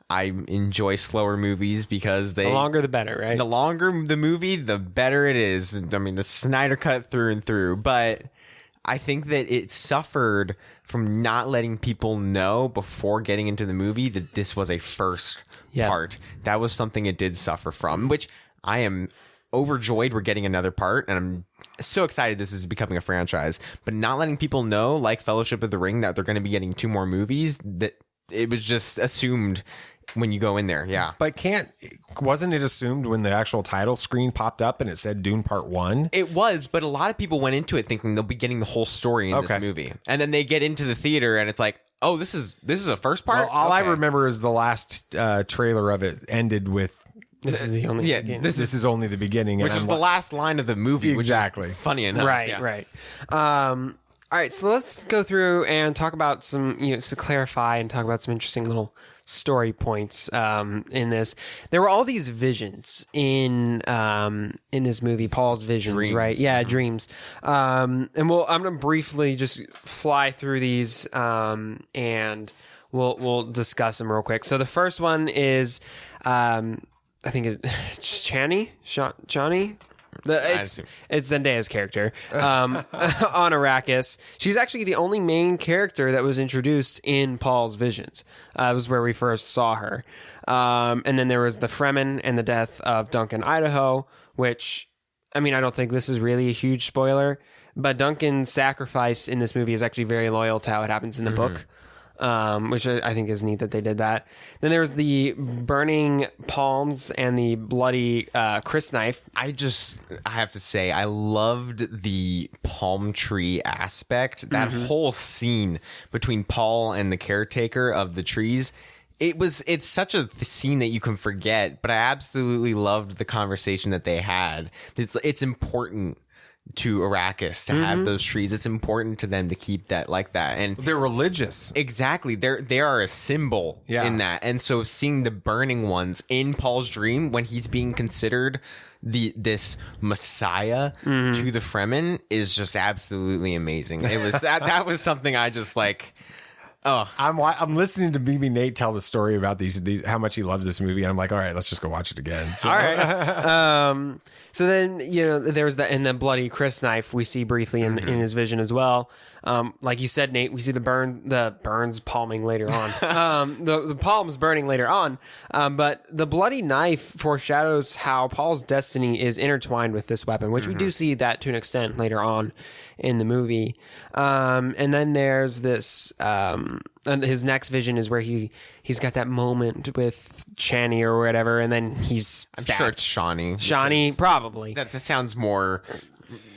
I enjoy slower movies because the longer the better, right? The longer the movie, the better it is. I mean, the Snyder cut through and through, but I think that it suffered from not letting people know before getting into the movie that this was a first part. That was something it did suffer from, which I am overjoyed we're getting another part, and I'm so excited this is becoming a franchise. But not letting people know, like Fellowship of the Ring, that they're going to be getting 2 more movies, that it was just assumed when you go in there. Yeah. But wasn't it assumed when the actual title screen popped up and it said Dune Part 1? It was, but a lot of people went into it thinking they'll be getting the whole story in this movie. And then they get into the theater and it's like, oh, this is a first part? Well, all I remember is the last trailer of it ended with this is the only beginning. This is only the beginning. Which is the last line of the movie. Exactly. Which is funny enough. Right. All right, so let's go through and talk about some, to clarify and talk about some interesting little story points in this. There were all these visions in this movie, Paul's visions, dreams. Right? Yeah, dreams. And I'm going to briefly just fly through these and we'll discuss them real quick. So the first one is, I think it's Johnny. It's Zendaya's character on Arrakis. She's actually the only main character that was introduced in Paul's visions. It was where we first saw her. And then there was the Fremen and the death of Duncan Idaho, which, I mean, I don't think this is really a huge spoiler, but Duncan's sacrifice in this movie is actually very loyal to how it happens in the book. Which I think is neat that they did that. Then there was the burning palms and the bloody Chris knife. I have to say, I loved the palm tree aspect. That whole scene between Paul and the caretaker of the trees. It's such a scene that you can forget, but I absolutely loved the conversation that they had. It's important to Arrakis to have those trees. It's important to them to keep that like that, and they're religious. Exactly, they are a symbol in that. And so seeing the burning ones in Paul's dream when he's being considered this messiah to the Fremen is just absolutely amazing. It was that was something I just like. Oh, I'm listening to BB Nate tell the story about these how much he loves this movie. And I'm like, all right, let's just go watch it again. So. All right. So then, there's and the bloody Chris knife we see briefly in his vision as well. Like you said, Nate, we see the burns palming later on. The palms burning later on. But the bloody knife foreshadows how Paul's destiny is intertwined with this weapon, which we do see that to an extent later on in the movie. And then there's this, and his next vision is where he's got that moment with Chani or whatever, and then he's stabbed. I'm sure it's Shawnee. Shawnee, probably. That sounds more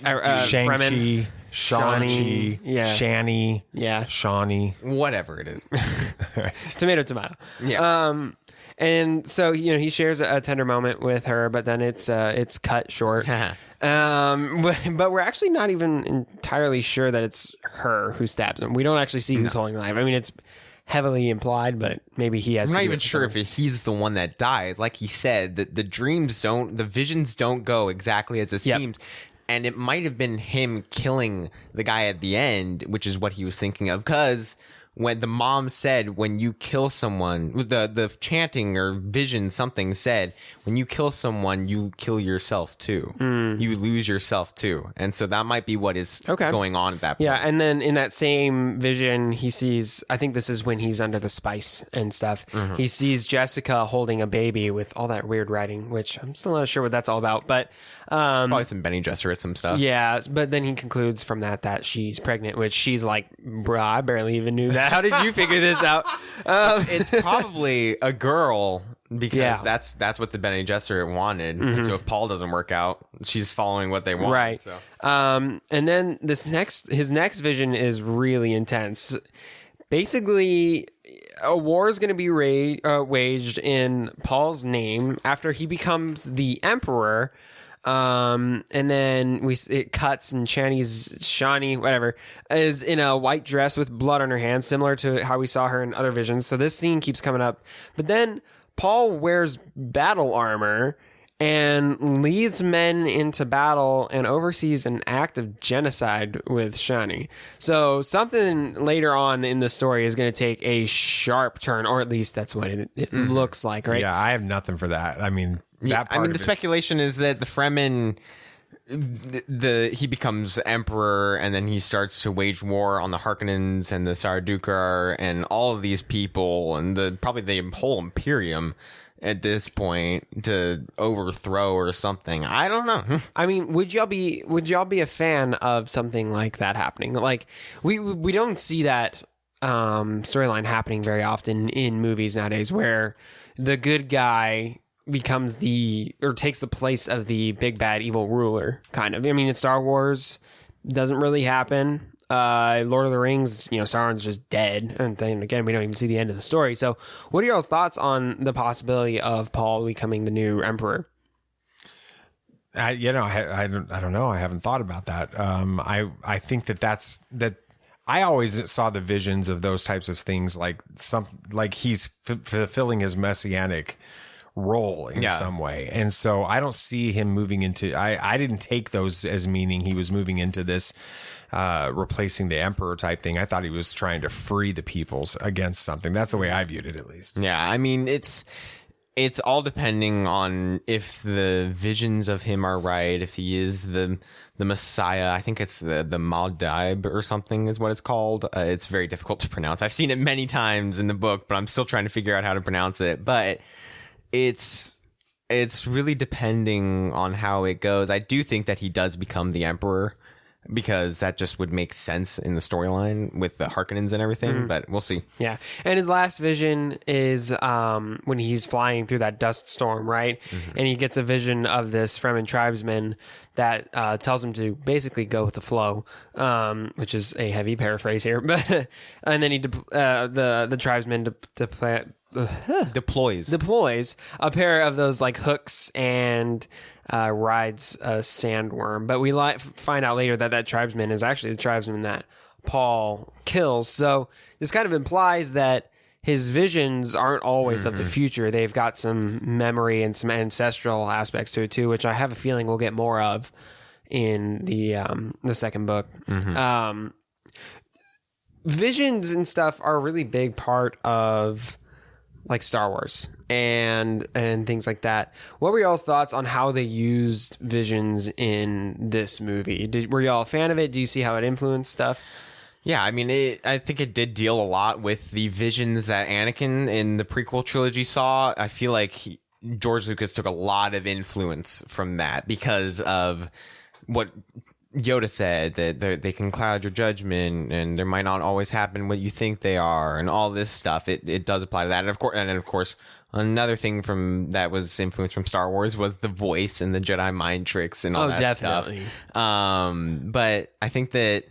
Shang-Chi, Shang-Chi, Shani, Shawnee, whatever it is. Tomato. Yeah. And so he shares a tender moment with her, but then it's cut short. But we're actually not even entirely sure that it's her who stabs him. We don't actually see who's holding the knife. I mean, it's heavily implied, but maybe he has. I'm not even sure if he's the one that dies. Like he said, that the visions don't go exactly as it seems. And it might have been him killing the guy at the end, which is what he was thinking of. Because when the mom said, when you kill someone, the chanting or vision, something said, when you kill someone, you kill yourself too. You lose yourself too. And so that might be what is going on at that point. Yeah. And then in that same vision, he sees, I think this is when he's under the spice and stuff. He sees Jessica holding a baby with all that weird writing, which I'm still not sure what that's all about, but probably some Benny Gesserit, some stuff. Yeah. But then he concludes from that she's pregnant, which she's like, bruh, I barely even knew that. How did you figure this out? It's probably a girl because that's what the Bene Gesserit wanted. And so if Paul doesn't work out, she's following what they want. Right. So. And then his next vision is really intense. Basically, a war is going to be waged in Paul's name after he becomes the emperor. And then it cuts, and Shani, whatever, is in a white dress with blood on her hands, similar to how we saw her in other visions. So this scene keeps coming up. But then Paul wears battle armor and leads men into battle and oversees an act of genocide with Shani. So something later on in the story is going to take a sharp turn, or at least that's what it looks like, right? Yeah, I have nothing for that. I mean, the speculation is that the Fremen, he becomes emperor, and then he starts to wage war on the Harkonnens and the Sardukar and all of these people, and probably the whole Imperium at this point to overthrow or something. I don't know. I mean, would y'all be a fan of something like that happening? Like, we don't see that storyline happening very often in movies nowadays, where the good guy becomes takes the place of the big bad evil ruler, kind of. I mean, in Star Wars, doesn't really happen. Lord of the Rings, Sauron's just dead, and then again, we don't even see the end of the story. So, what are y'all's thoughts on the possibility of Paul becoming the new emperor? I don't know. I haven't thought about that. I think that I always saw the visions of those types of things like he's fulfilling his messianic role in some way. And so I don't see him moving into, I didn't take those as meaning he was moving into this, replacing the emperor type thing. I thought he was trying to free the peoples against something. That's the way I viewed it, at least. Yeah. I mean, it's all depending on if the visions of him are right, if he is the Messiah. I think it's the Maldaib or something is what it's called. It's very difficult to pronounce. I've seen it many times in the book, but I'm still trying to figure out how to pronounce it. But it's really depending on how it goes. I do think that he does become the emperor, because that just would make sense in the storyline with the Harkonnens and everything, but we'll see. Yeah. And his last vision is when he's flying through that dust storm, right? And he gets a vision of this Fremen tribesman that tells him to basically go with the flow, which is a heavy paraphrase here. But and then the tribesman deploys a pair of those like hooks and rides a sandworm. But we find out later that tribesman is actually the tribesman that Paul kills. So this kind of implies that his visions aren't always of the future. They've got some memory and some ancestral aspects to it too, which I have a feeling we'll get more of in the second book. Visions and stuff are a really big part of like Star Wars and things like that. What were y'all's thoughts on how they used visions in this movie? Were y'all a fan of it? Do you see how it influenced stuff? Yeah, I mean, I think it did deal a lot with the visions that Anakin in the prequel trilogy saw. I feel like George Lucas took a lot of influence from that because of what Yoda said, that they can cloud your judgment and there might not always happen what you think they are, and all this stuff. It does apply to that. And of course, another thing from that was influenced from Star Wars was the voice and the Jedi mind tricks and all that definitely. Stuff. But I think that,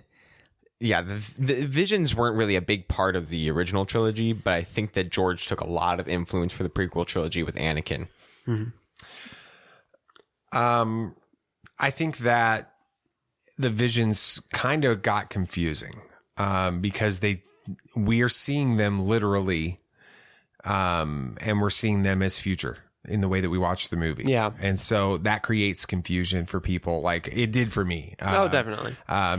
yeah, the visions weren't really a big part of the original trilogy, but I think that George took a lot of influence for the prequel trilogy with Anakin. I think that the visions kind of got confusing because we are seeing them literally, and we're seeing them as future in the way that we watch the movie. Yeah. And so that creates confusion for people, like it did for me. Oh, definitely.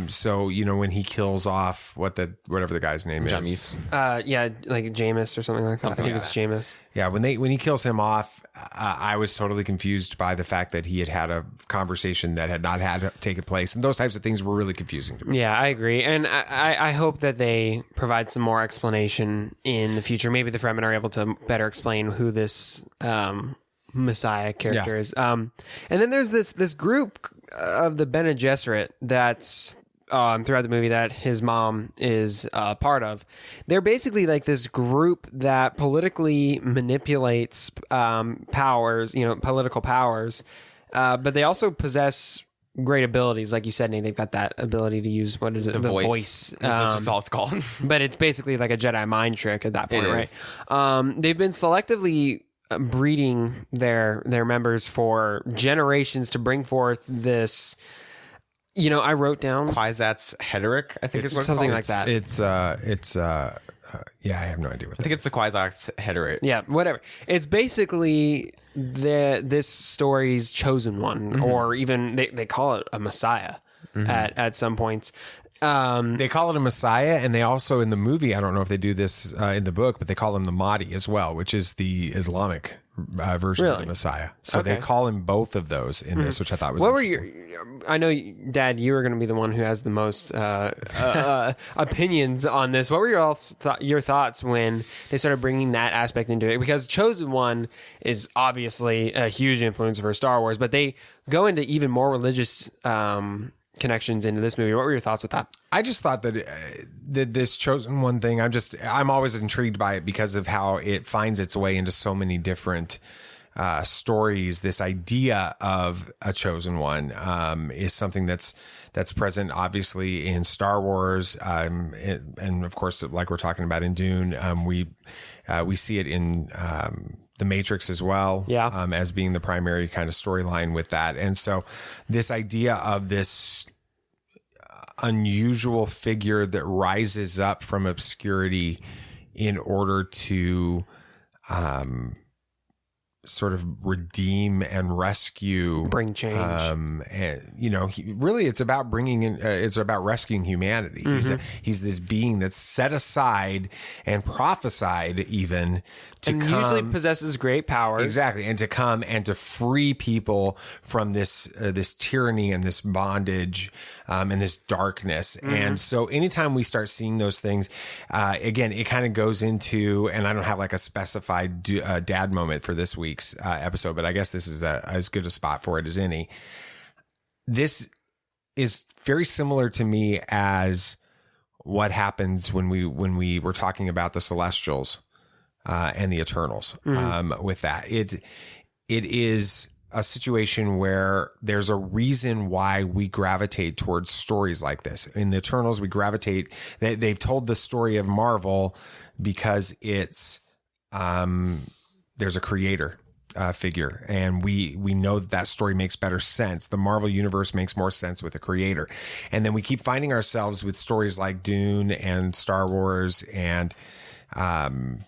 So, when he kills off whatever the guy's name is. Yeah, like Jameis or something like that. I think it's Jameis. Yeah, when he kills him off, I was totally confused by the fact that he had a conversation that had not taken place, and those types of things were really confusing to me. Yeah, I agree, and I hope that they provide some more explanation in the future. Maybe the Fremen are able to better explain who this Messiah character is. And then there's this group of the Bene Gesserit that's throughout the movie that his mom is part of. They're basically like this group that politically manipulates powers, political powers, but they also possess great abilities, like you said, Nate. They've got that ability to use the voice. That's just all it's called. But it's basically like a Jedi mind trick at that point, right? They've been selectively breeding their members for generations to bring forth this. I wrote down Kwisatz Haderach, I think it's what something it's like that. It's yeah, I have no idea what that I think it's the Kwisatz Haderach. Yeah, whatever. It's basically this story's chosen one, or even they call it a messiah at some points. They call it a messiah, and they also in the movie, I don't know if they do this in the book, but they call him the Mahdi as well, which is the Islamic version of the Messiah. So they call him both of those in this, which I thought was interesting. I know, Dad, you were going to be the one who has the most opinions on this. What were your thoughts when they started bringing that aspect into it? Because Chosen One is obviously a huge influence for Star Wars, but they go into even more religious connections into this movie. What were your thoughts with that? I just thought that this Chosen One thing, I'm always intrigued by it because of how it finds its way into so many different stories. This idea of a Chosen One is something that's present obviously in Star Wars, and of course, like we're talking about in Dune, we see it in The Matrix as well, as being the primary kind of storyline with that. And so this idea of this unusual figure that rises up from obscurity in order to sort of redeem and rescue, bring change. Really it's about bringing in, it's about rescuing humanity. He's this being that's set aside and prophesied even to come. Usually possesses great powers. Exactly. And to come and to free people from this tyranny and this bondage, and this darkness. And so anytime we start seeing those things, again, it kind of goes into, and I don't have like a specified dad moment for this week's episode, but I guess this is as good a spot for it as any. This is very similar to me as what happens when we were talking about the Celestials and the Eternals. With that, it is a situation where there's a reason why we gravitate towards stories like this. In the Eternals, we gravitate. They've told the story of Marvel because it's there's a creator figure, and we know that story makes better sense. The Marvel universe makes more sense with a creator, and then we keep finding ourselves with stories like Dune and Star Wars and The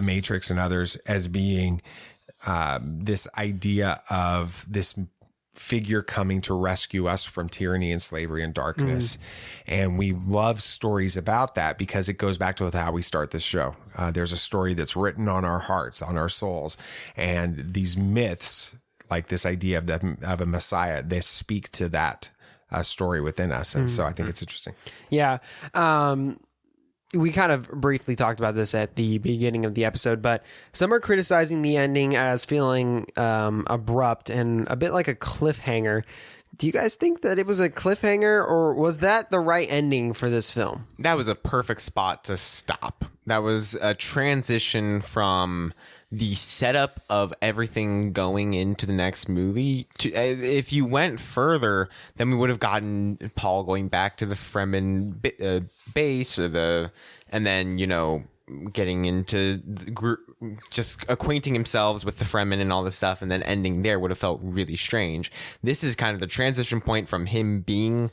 Matrix and others as being this idea of this figure coming to rescue us from tyranny and slavery and darkness. And we love stories about that because it goes back to how we start this show. There's a story that's written on our hearts, on our souls. And these myths, like this idea of a Messiah, they speak to that story within us. And so I think it's interesting. Yeah. We kind of briefly talked about this at the beginning of the episode, but some are criticizing the ending as feeling abrupt and a bit like a cliffhanger. Do you guys think that it was a cliffhanger, or was that the right ending for this film? That was a perfect spot to stop. That was a transition from the setup of everything going into the next movie to, if you went further, then we would have gotten Paul going back to the Fremen base, and then, getting into the group, just acquainting themselves with the Fremen and all this stuff, and then ending there would have felt really strange. This is kind of the transition point from him being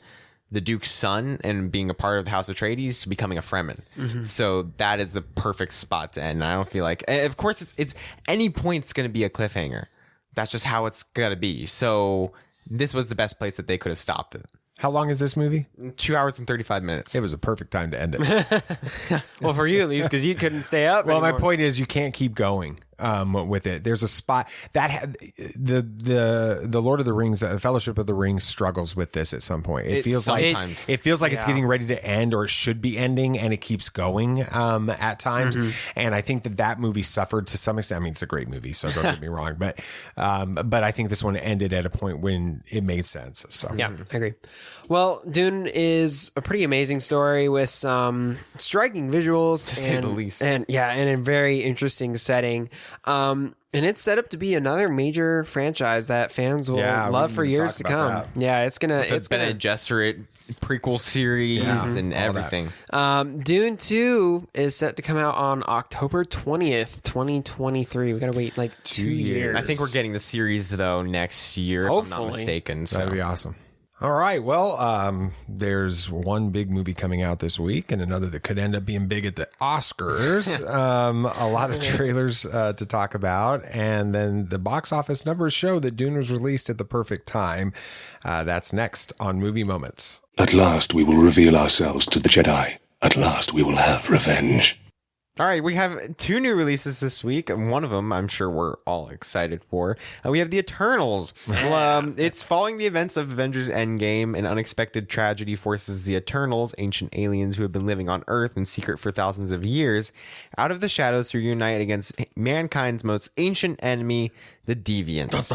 the Duke's son and being a part of the House Atreides to becoming a Fremen. So that is the perfect spot to end. I don't feel like, of course, it's any point's going to be a cliffhanger. That's just how it's going to be. So this was the best place that they could have stopped it. How long is this movie? 2 hours and 35 minutes. It was a perfect time to end it. Well, for you at least, because you couldn't stay up Well, anymore. my point is you can't keep going. with it. There's a spot that the Lord of the Rings, Fellowship of the Ring struggles with this at some point. It feels like it's getting ready to end, or it should be ending, and it keeps going at times. And I think that movie suffered to some extent. I mean, it's a great movie, so don't get me wrong, but I think this one ended at a point when it made sense. So yeah, I agree. Well, Dune is a pretty amazing story with some striking visuals, to say the least, and a very interesting setting. And it's set up to be another major franchise that fans will love for years to come. That. Yeah, it's gonna Bene Gesserit prequel series and everything. Dune 2 is set to come out on October 20th, 2023. We gotta wait like 2 years. I think we're getting the series though next year, hopefully. If I'm not mistaken. So. That'd be awesome. All right. Well, there's one big movie coming out this week and another that could end up being big at the Oscars. A lot of trailers to talk about. And then the box office numbers show that Dune was released at the perfect time. That's next on Movie Moments. At last we will reveal ourselves to the Jedi. At last we will have revenge. All right, we have 2 new releases this week, and one of them I'm sure we're all excited for. We have The Eternals. It's following the events of Avengers Endgame. An unexpected tragedy forces the Eternals, ancient aliens who have been living on Earth in secret for thousands of years, out of the shadows to unite against mankind's most ancient enemy, the Deviants.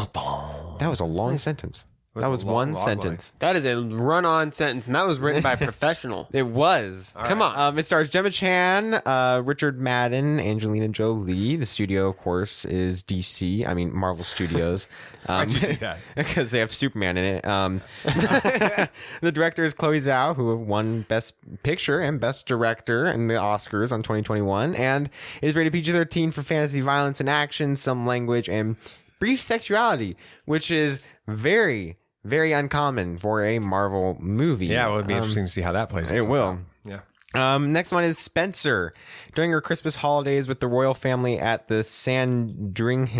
That was a long sentence. That was one sentence. That is a run-on sentence, and that was written by a professional. It was. Come on. It stars Gemma Chan, Richard Madden, Angelina Jolie. The studio, of course, is DC. I mean, Marvel Studios. Why'd you do that? Because they have Superman in it. The director is Chloe Zhao, who won Best Picture and Best Director in the Oscars on 2021. And it is rated PG-13 for fantasy, violence, and action, some language, and brief sexuality, which is very... very uncommon for a Marvel movie. Yeah, well, it'd be interesting to see how that plays. It will. Yeah. Next one is Spencer. During her Christmas holidays with the royal family at the Sandringham.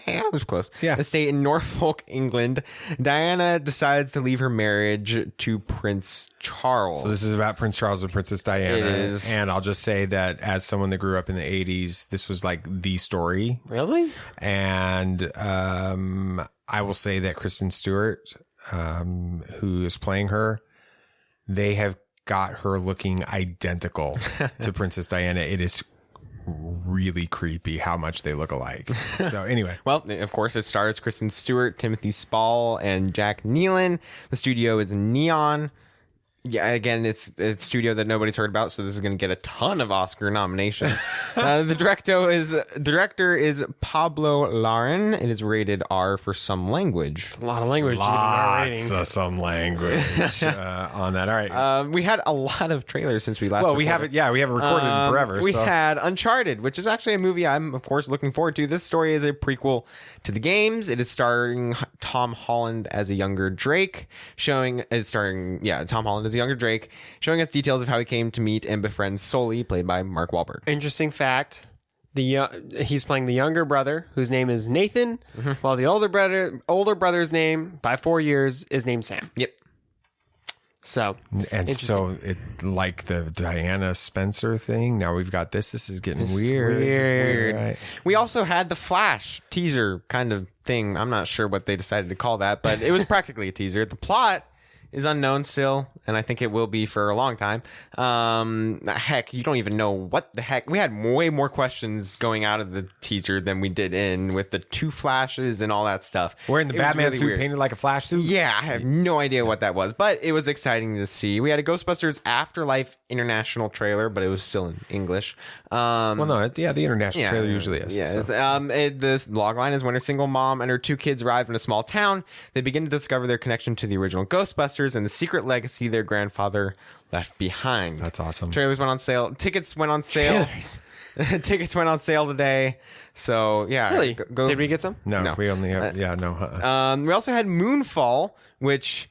Yeah, I was close. Yeah. Estate in Norfolk, England, Diana decides to leave her marriage to Prince Charles. So this is about Prince Charles and Princess Diana. It is. And I'll just say that as someone that grew up in the 80s, this was like the story. Really? And I will say that Kristen Stewart, who is playing her, they have got her looking identical to Princess Diana. It is really creepy how much they look alike. So anyway. Well, of course, it stars Kristen Stewart, Timothy Spall, and Jack Neelan. The studio is Neon. Yeah, again, it's a studio that nobody's heard about, so this is going to get a ton of Oscar nominations. The director is Pablo Larraín. It is rated R for some language. It's a lot of language. Lots of some language on that. All right. We had a lot of trailers since we last. Well, we haven't recorded in forever. We had Uncharted, which is actually a movie I'm of course looking forward to. This story is a prequel to the games. It is starring Tom Holland as a younger Drake, Tom Holland as a younger Drake, showing us details of how he came to meet and befriend Sully, played by Mark Wahlberg. Interesting fact: he's playing the younger brother, whose name is Nathan, while the older brother's name by 4 years is named Sam. Yep. So it like the Diana Spencer thing. Now we've got this. This is getting weird. Weird. Right. We also had the Flash teaser kind of thing. I'm not sure what they decided to call that, but it was practically a teaser. The plot is unknown still, and I think it will be for a long time. Heck, you don't even know what the heck. We had way more questions going out of the teaser than we did in, with the 2 flashes and all that stuff. Wearing the Batman suit painted like a Flash suit? Yeah, I have no idea what that was, but it was exciting to see. We had a Ghostbusters Afterlife international trailer, but it was still in English. The international trailer usually is. Yeah, so. This logline is when a single mom and her 2 kids arrive in a small town. They begin to discover their connection to the original Ghostbusters and the secret legacy their grandfather left behind. That's awesome. Trailers went on sale. Tickets went on sale. Tickets went on sale today. So yeah, really? Did we get some? No. We only have. We also had Moonfall, which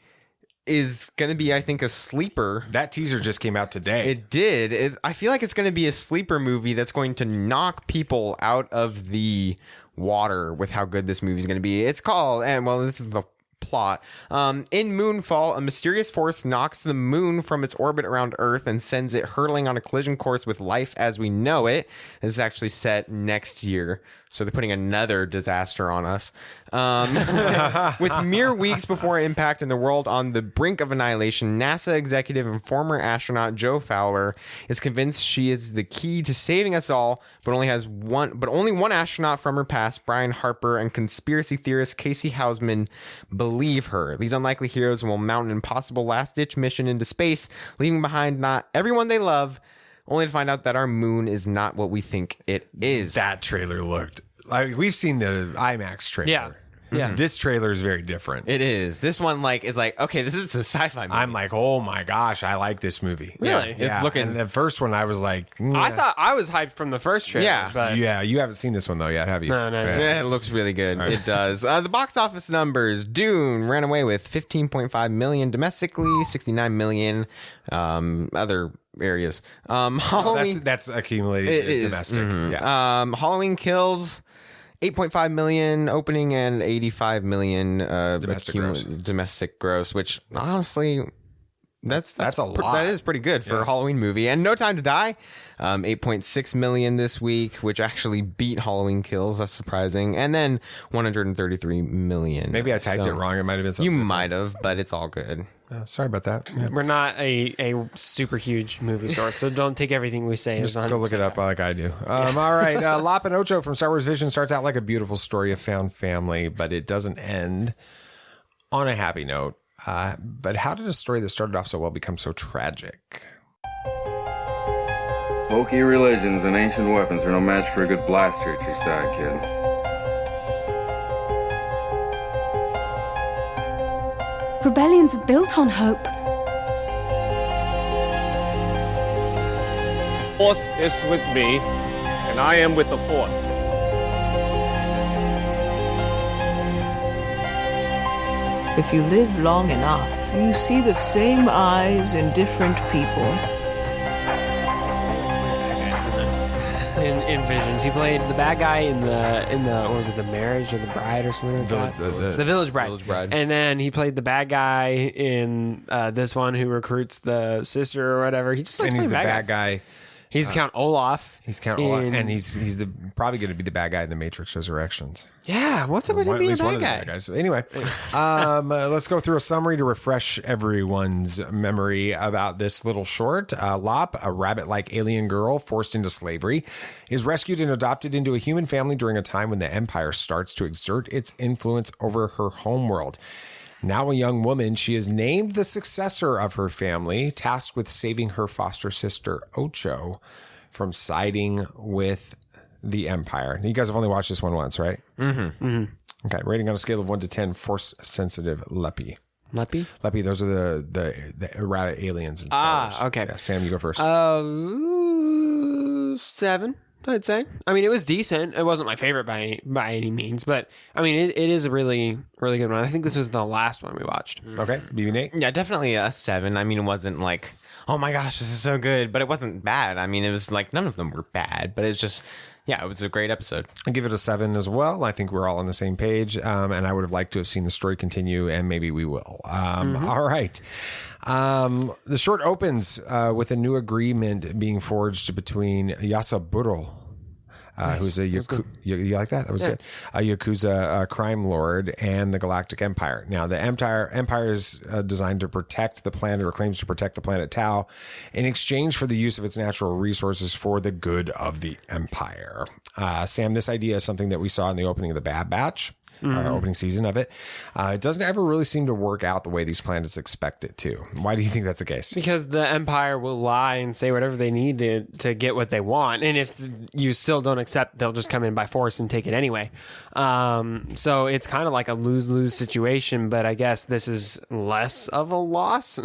is going to be, I think, a sleeper. That teaser just came out today. It did. I feel like it's going to be a sleeper movie that's going to knock people out of the water with how good this movie is going to be. It's called, this is the plot. In Moonfall, a mysterious force knocks the moon from its orbit around Earth and sends it hurtling on a collision course with life as we know it. This is actually set next year, so they're putting another disaster on us. With mere weeks before impact and the world on the brink of annihilation, NASA executive and former astronaut Jo Fowler is convinced she is the key to saving us all, but only one astronaut from her past, Brian Harper, and conspiracy theorist Casey Houseman believe her. These unlikely heroes will mount an impossible last-ditch mission into space, leaving behind not everyone they love, only to find out that our moon is not what we think it is. That trailer looked like, we've seen the IMAX trailer. Yeah. Yeah. This trailer is very different. It is. This one is like, okay, this is a sci-fi movie. I'm like, oh my gosh, I like this movie. Really? It's looking. And the first one, I was like, I thought I was hyped from the first trailer. Yeah. But yeah, you haven't seen this one though yet, have you? No. Yeah, it looks really good. It does. The box office numbers: Dune ran away with 15.5 million domestically, 69 million other areas. Halloween. That's accumulated domestic. Mm-hmm. Yeah. Halloween Kills. 8.5 million opening and 85 million domestic gross, which honestly, that's a lot. That is pretty good for a Halloween movie. And No Time to Die, 8.6 million this week, which actually beat Halloween Kills. That's surprising. And then 133 million. Maybe I typed it wrong. It might have been something. You might have, but it's all good. Sorry about that. Yeah. We're not a super huge movie source, so don't take everything we say as 100%. Just go look it up like I do. All right. Lop and Ocho from Star Wars Vision starts out like a beautiful story of found family, but it doesn't end on a happy note. But how did a story that started off so well become so tragic? Hokey religions and ancient weapons are no match for a good blaster at your side, kid. Rebellions are built on hope. Force is with me, and I am with the Force. If you live long enough, you see the same eyes in different people. In Visions, he played the bad guy in the what was it, the Marriage of the Bride or something like that? The Village Bride. And then he played the bad guy in this one who recruits the sister or whatever. He just likes and he's the bad guy. He's Count Olaf. He's Count Olaf, and he's probably going to be the bad guy in the Matrix Resurrections. Yeah, what's up with him being a bad guy? Guys. So anyway, let's go through a summary to refresh everyone's memory about this little short. Lop, a rabbit-like alien girl forced into slavery, is rescued and adopted into a human family during a time when the Empire starts to exert its influence over her homeworld. Now a young woman, she is named the successor of her family, tasked with saving her foster sister, Ocho, from siding with the Empire. You guys have only watched this one once, right? Mm-hmm. Mm-hmm. Okay, rating on a scale of 1 to 10, force-sensitive Leppy. Leppy, those are the rabbit aliens in Star Wars. Okay. Yeah, Sam, you go first. 7. I'd say. I mean, it was decent. It wasn't my favorite by any means, but I mean, it is a really, really good one. I think this was the last one we watched. Okay, BB Nate? Yeah, definitely a 7. I mean, it wasn't like, oh my gosh, this is so good, but it wasn't bad. I mean, it was like, none of them were bad, but it's just, yeah, it was a great episode. I give it a 7 as well. I think we're all on the same page, and I would have liked to have seen the story continue, and maybe we will. All right. The short opens with a new agreement being forged between Yasaburo, who's a you like that? That was good. A Yakuza crime lord and the Galactic Empire. Now, the Empire is designed to protect the planet, or claims to protect the planet Tau, in exchange for the use of its natural resources for the good of the Empire. Sam, this idea is something that we saw in the opening of the Bad Batch. Opening season of it. It doesn't ever really seem to work out the way these planets expect it to. Why do you think that's the case? Because the Empire will lie and say whatever they need to get what they want. And if you still don't accept, they'll just come in by force and take it anyway. So it's kind of like a lose-lose situation, but I guess this is less of a loss.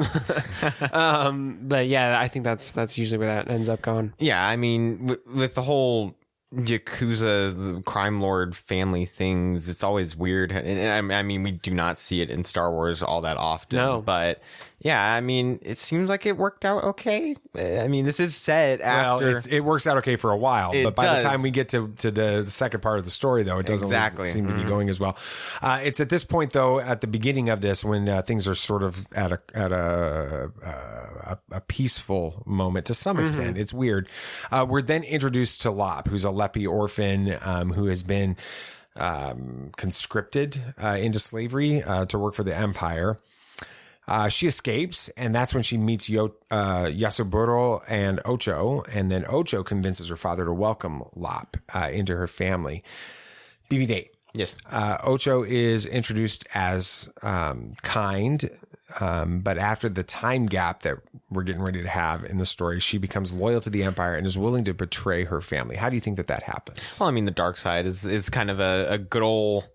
But yeah, I think that's usually where that ends up going. Yeah, I mean, with the whole Yakuza, the crime lord family things. It's always weird. And I mean, we do not see it in Star Wars all that often. No. But yeah, I mean, it seems like it worked out okay. I mean, this is set after. Well, it works out okay for a while, but by does. the time we get to the second part of the story, though, it doesn't seem to be going as well. It's at this point, though, at the beginning of this, when things are sort of at a peaceful moment to some extent. It's weird. We're then introduced to Lop, who's a Lepi orphan who has been conscripted into slavery to work for the Empire. She escapes, and that's when she meets Yasuburo and Ocho, and then Ocho convinces her father to welcome Lop into her family. BB Nate. Yes. Ocho is introduced as kind, but after the time gap that we're getting ready to have in the story, she becomes loyal to the Empire and is willing to betray her family. How do you think that happens? Well, I mean, the dark side is kind of a good old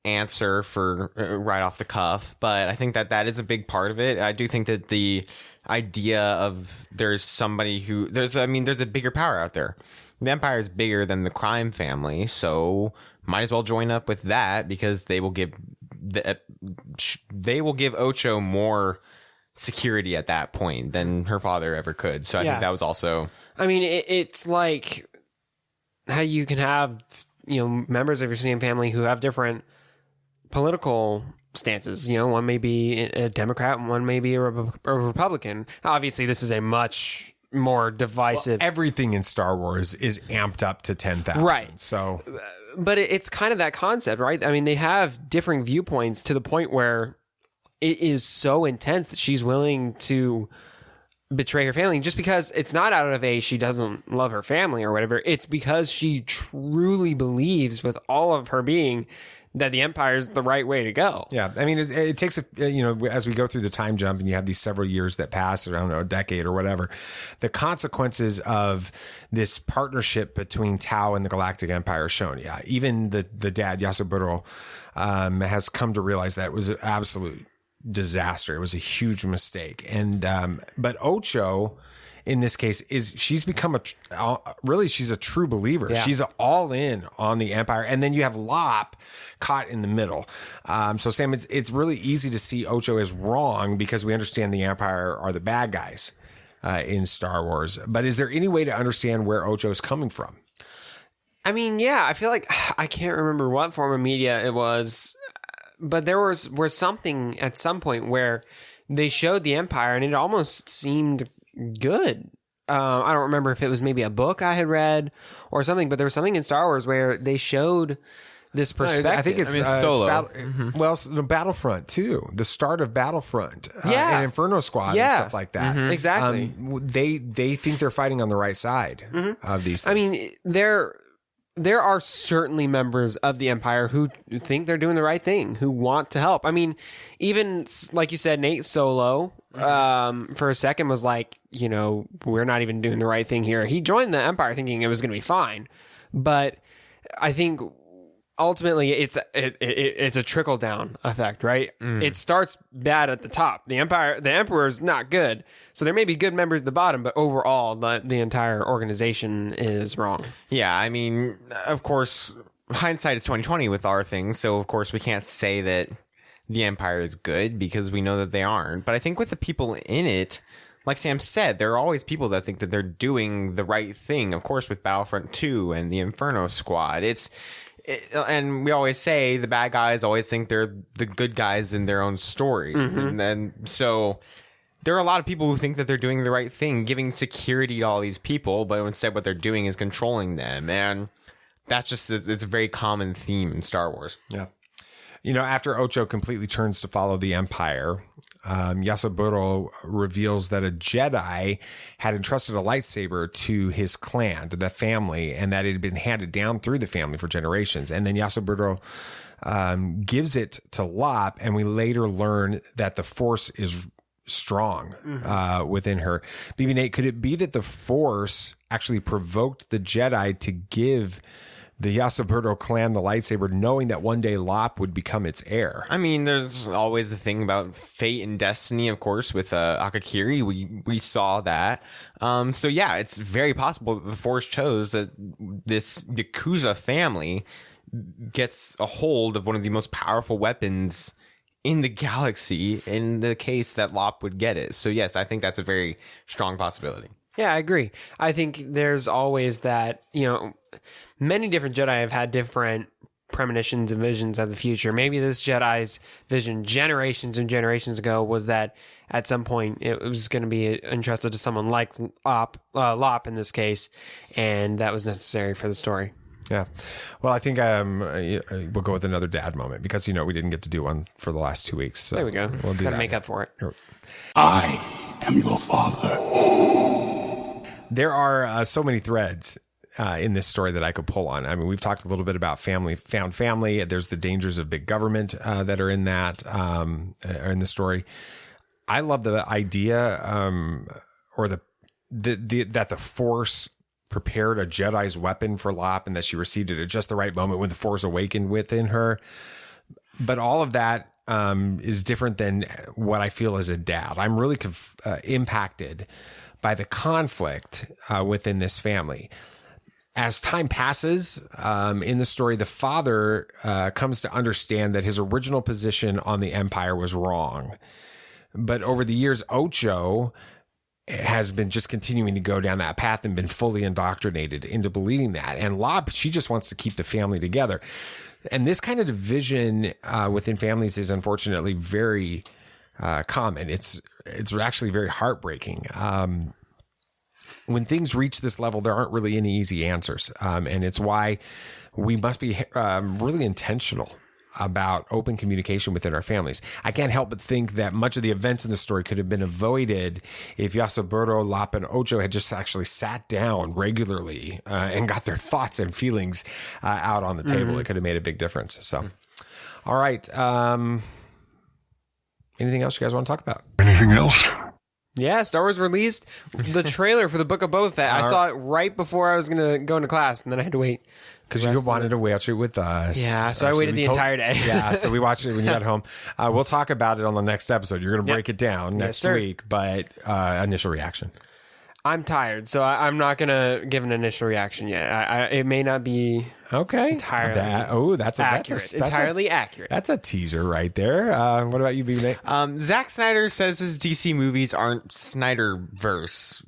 answer for right off the cuff, but I think that is a big part of it. I do think that the idea of there's somebody there's a bigger power out there. The Empire is bigger than the crime family, so might as well join up with that, because they will give Ocho more security at that point than her father ever could. So I think that was also. I mean, it's like how you can have members of your same family who have different political stances. One may be a Democrat and one may be a Republican. Obviously, this is a much more divisive. Well, everything in Star Wars is amped up to 10,000. Right. So, but it's kind of that concept, right? I mean, they have differing viewpoints to the point where it is so intense that she's willing to betray her family, just because it's not out of she doesn't love her family or whatever. It's because she truly believes with all of her being that the Empire is the right way to go. Yeah. I mean, it takes, as we go through the time jump and you have these several years that pass, I don't know, a decade or whatever, the consequences of this partnership between Tau and the Galactic Empire are shown. Yeah. Even the dad, Yasuburo, has come to realize that it was an absolute disaster. It was a huge mistake. And, but Ocho, in this case, she's become she's a true believer. Yeah. She's all in on the Empire. And then you have Lop caught in the middle. So Sam, it's really easy to see Ocho as wrong because we understand the Empire are the bad guys in Star Wars. But is there any way to understand where Ocho is coming from? I mean, yeah, I feel like I can't remember what form of media it was, but there was something at some point where they showed the Empire and it almost seemed good. I don't remember if it was maybe a book I had read or something, but there was something in Star Wars where they showed this perspective. I think it's Solo. Well, the Battlefront too. The start of Battlefront, and Inferno Squad and stuff like that. Mm-hmm. Exactly. They think they're fighting on the right side of these things. I mean, there are certainly members of the Empire who think they're doing the right thing, who want to help. I mean, even like you said, Nate Solo, for a second was like, we're not even doing the right thing here. He joined the Empire thinking it was going to be fine. But I think ultimately it's a trickle down effect, right? It starts bad at the top. The Emperor is not good. So there may be good members at the bottom, but overall the entire organization is wrong. Yeah, I mean, of course, hindsight is 20/20 with our things. So of course we can't say that the Empire is good because we know that they aren't. But I think with the people in it, like Sam said, there are always people that think that they're doing the right thing. Of course, with Battlefront 2 and the Inferno Squad, and we always say the bad guys always think they're the good guys in their own story. Mm-hmm. And so there are a lot of people who think that they're doing the right thing, giving security to all these people, but instead what they're doing is controlling them. And it's a very common theme in Star Wars. Yeah. After Ocho completely turns to follow the Empire, Yasuburo reveals that a Jedi had entrusted a lightsaber to his clan, to the family, and that it had been handed down through the family for generations. And then Yasuburo gives it to Lop, and we later learn that the Force is strong within her. BB Nate, could it be that the Force actually provoked the Jedi to give the Yasaburo clan the lightsaber, knowing that one day Lop would become its heir. I mean, there's always the thing about fate and destiny, of course, with Akakiri. We saw that. So yeah, it's very possible that the Force chose that this Yakuza family gets a hold of one of the most powerful weapons in the galaxy in the case that Lop would get it. So yes, I think that's a very strong possibility. Yeah, I agree. I think there's always that, many different Jedi have had different premonitions and visions of the future. Maybe this Jedi's vision generations and generations ago was that at some point it was going to be entrusted to someone like Lop in this case, and that was necessary for the story. Yeah. Well, I think we'll go with another dad moment because, we didn't get to do one for the last 2 weeks. So there we go. We'll do Gotta that. make up for it. I am your father. There are so many threads in this story that I could pull on. I mean, we've talked a little bit about found family. There's the dangers of big government that are in that, in the story. I love the idea or that the Force prepared a Jedi's weapon for Lop and that she received it at just the right moment when the Force awakened within her. But all of that is different than what I feel as a dad. I'm really impacted by the conflict within this family. As time passes in the story, the father comes to understand that his original position on the Empire was wrong. But over the years, Ocho has been just continuing to go down that path and been fully indoctrinated into believing that. And Lop, she just wants to keep the family together. And this kind of division within families is unfortunately very common. It's actually very heartbreaking. When things reach this level, there aren't really any easy answers. And it's why we must be really intentional about open communication within our families. I can't help but think that much of the events in the story could have been avoided if Yasaburo, Lop, and Ocho had just actually sat down regularly and got their thoughts and feelings out on the table. It could have made a big difference. So, all right. Anything else you guys want to talk about? Anything else? Yeah, Star Wars released the trailer for the Book of Boba Fett. I saw it right before I was going to go into class, and then I had to wait. Because you wanted to watch it with us. Yeah, so I waited the entire day. Yeah, so we watched it when you got home. We'll talk about it on the next episode. You're going to break it down next week, but initial reaction. I'm tired, so I'm not going to give an initial reaction yet. It may not be entirely accurate. That's a teaser right there. What about you, B. Nate? Zack Snyder says his DC movies aren't Snyderverse.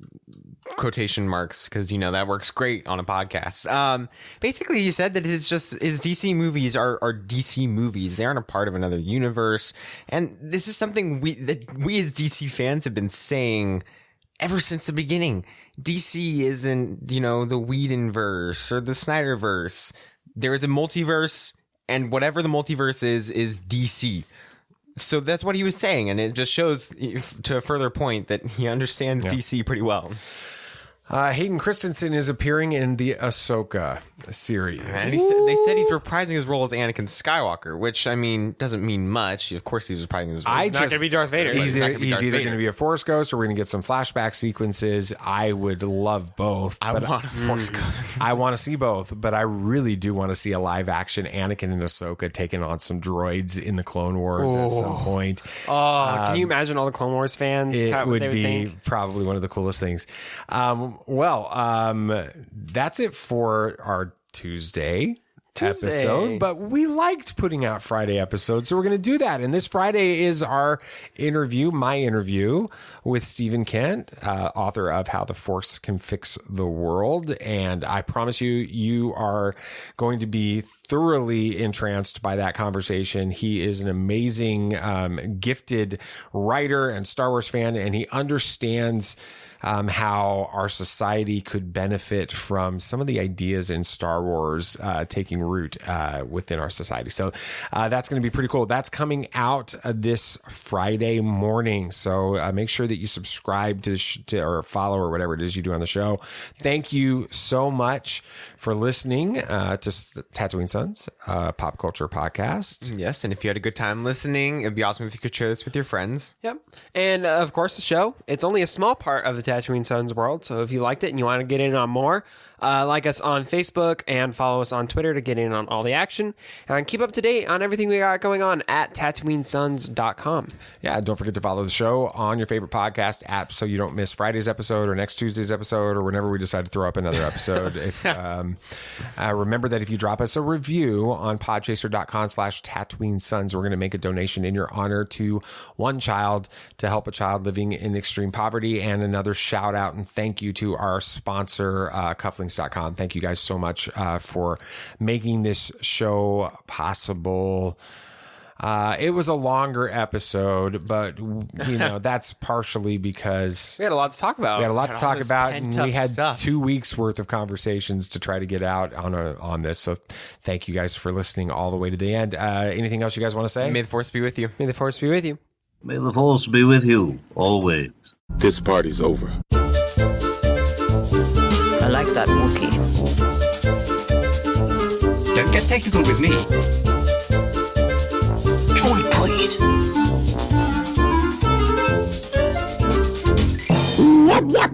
Quotation marks, because that works great on a podcast. Basically, he said that his DC movies are DC movies. They aren't a part of another universe, and this is something we as DC fans have been saying ever since the beginning. DC isn't the Whedonverse or the Snyderverse. There is a multiverse, and whatever the multiverse is DC. So that's what he was saying, and it just shows to a further point that he understands DC pretty well. Hayden Christensen is appearing in the Ahsoka series. And they said he's reprising his role as Anakin Skywalker, which, doesn't mean much. Of course he's reprising his role. He's not going to be Darth Vader. He's either going to be a Force Ghost or we're going to get some flashback sequences. I would love both. I want a Force Ghost. I want to see both, but I really do want to see a live action Anakin and Ahsoka taking on some droids in the Clone Wars at some point. Can you imagine all the Clone Wars fans? It would be probably one of the coolest things. That's it for our Tuesday episode, but we liked putting out Friday episodes, so we're going to do that. And this Friday is our my interview with Stephen Kent, author of How the Force Can Fix the World. And I promise you are going to be thoroughly entranced by that conversation. He is an amazing, gifted writer and Star Wars fan, and he understands how our society could benefit from some of the ideas in Star Wars taking root within our society. So that's going to be pretty cool. That's coming out this Friday morning. So make sure that you subscribe to or follow or whatever it is you do on the show. Thank you so much for listening to Tatooine Sons, pop culture podcast. Yes, and if you had a good time listening, it'd be awesome if you could share this with your friends. Yep. And of course, the show, it's only a small part of the Tatooine Sons world. So if you liked it and you want to get in on more, like us on Facebook and follow us on Twitter to get in on all the action and keep up to date on everything we got going on at TatooineSons.com. Yeah, don't forget to follow the show on your favorite podcast app so you don't miss Friday's episode or next Tuesday's episode or whenever we decide to throw up another episode. Remember that if you drop us a review on podchaser.com/Tatooine Sons, we're going to make a donation in your honor to one child to help a child living in extreme poverty, and another shout out and thank you to our sponsor, cufflinks.com. Thank you guys so much for making this show possible. It was a longer episode, but that's partially because we had a lot to talk about. We had a lot to talk about, and we had 2 weeks worth of conversations to try to get out on this. So thank you guys for listening all the way to the end. Anything else you guys want to say? May the Force be with you. May the Force be with you. May the Force be with you always. This party's over. I like that Wookiee. Don't get technical with me. Joy, please. Yep, yep.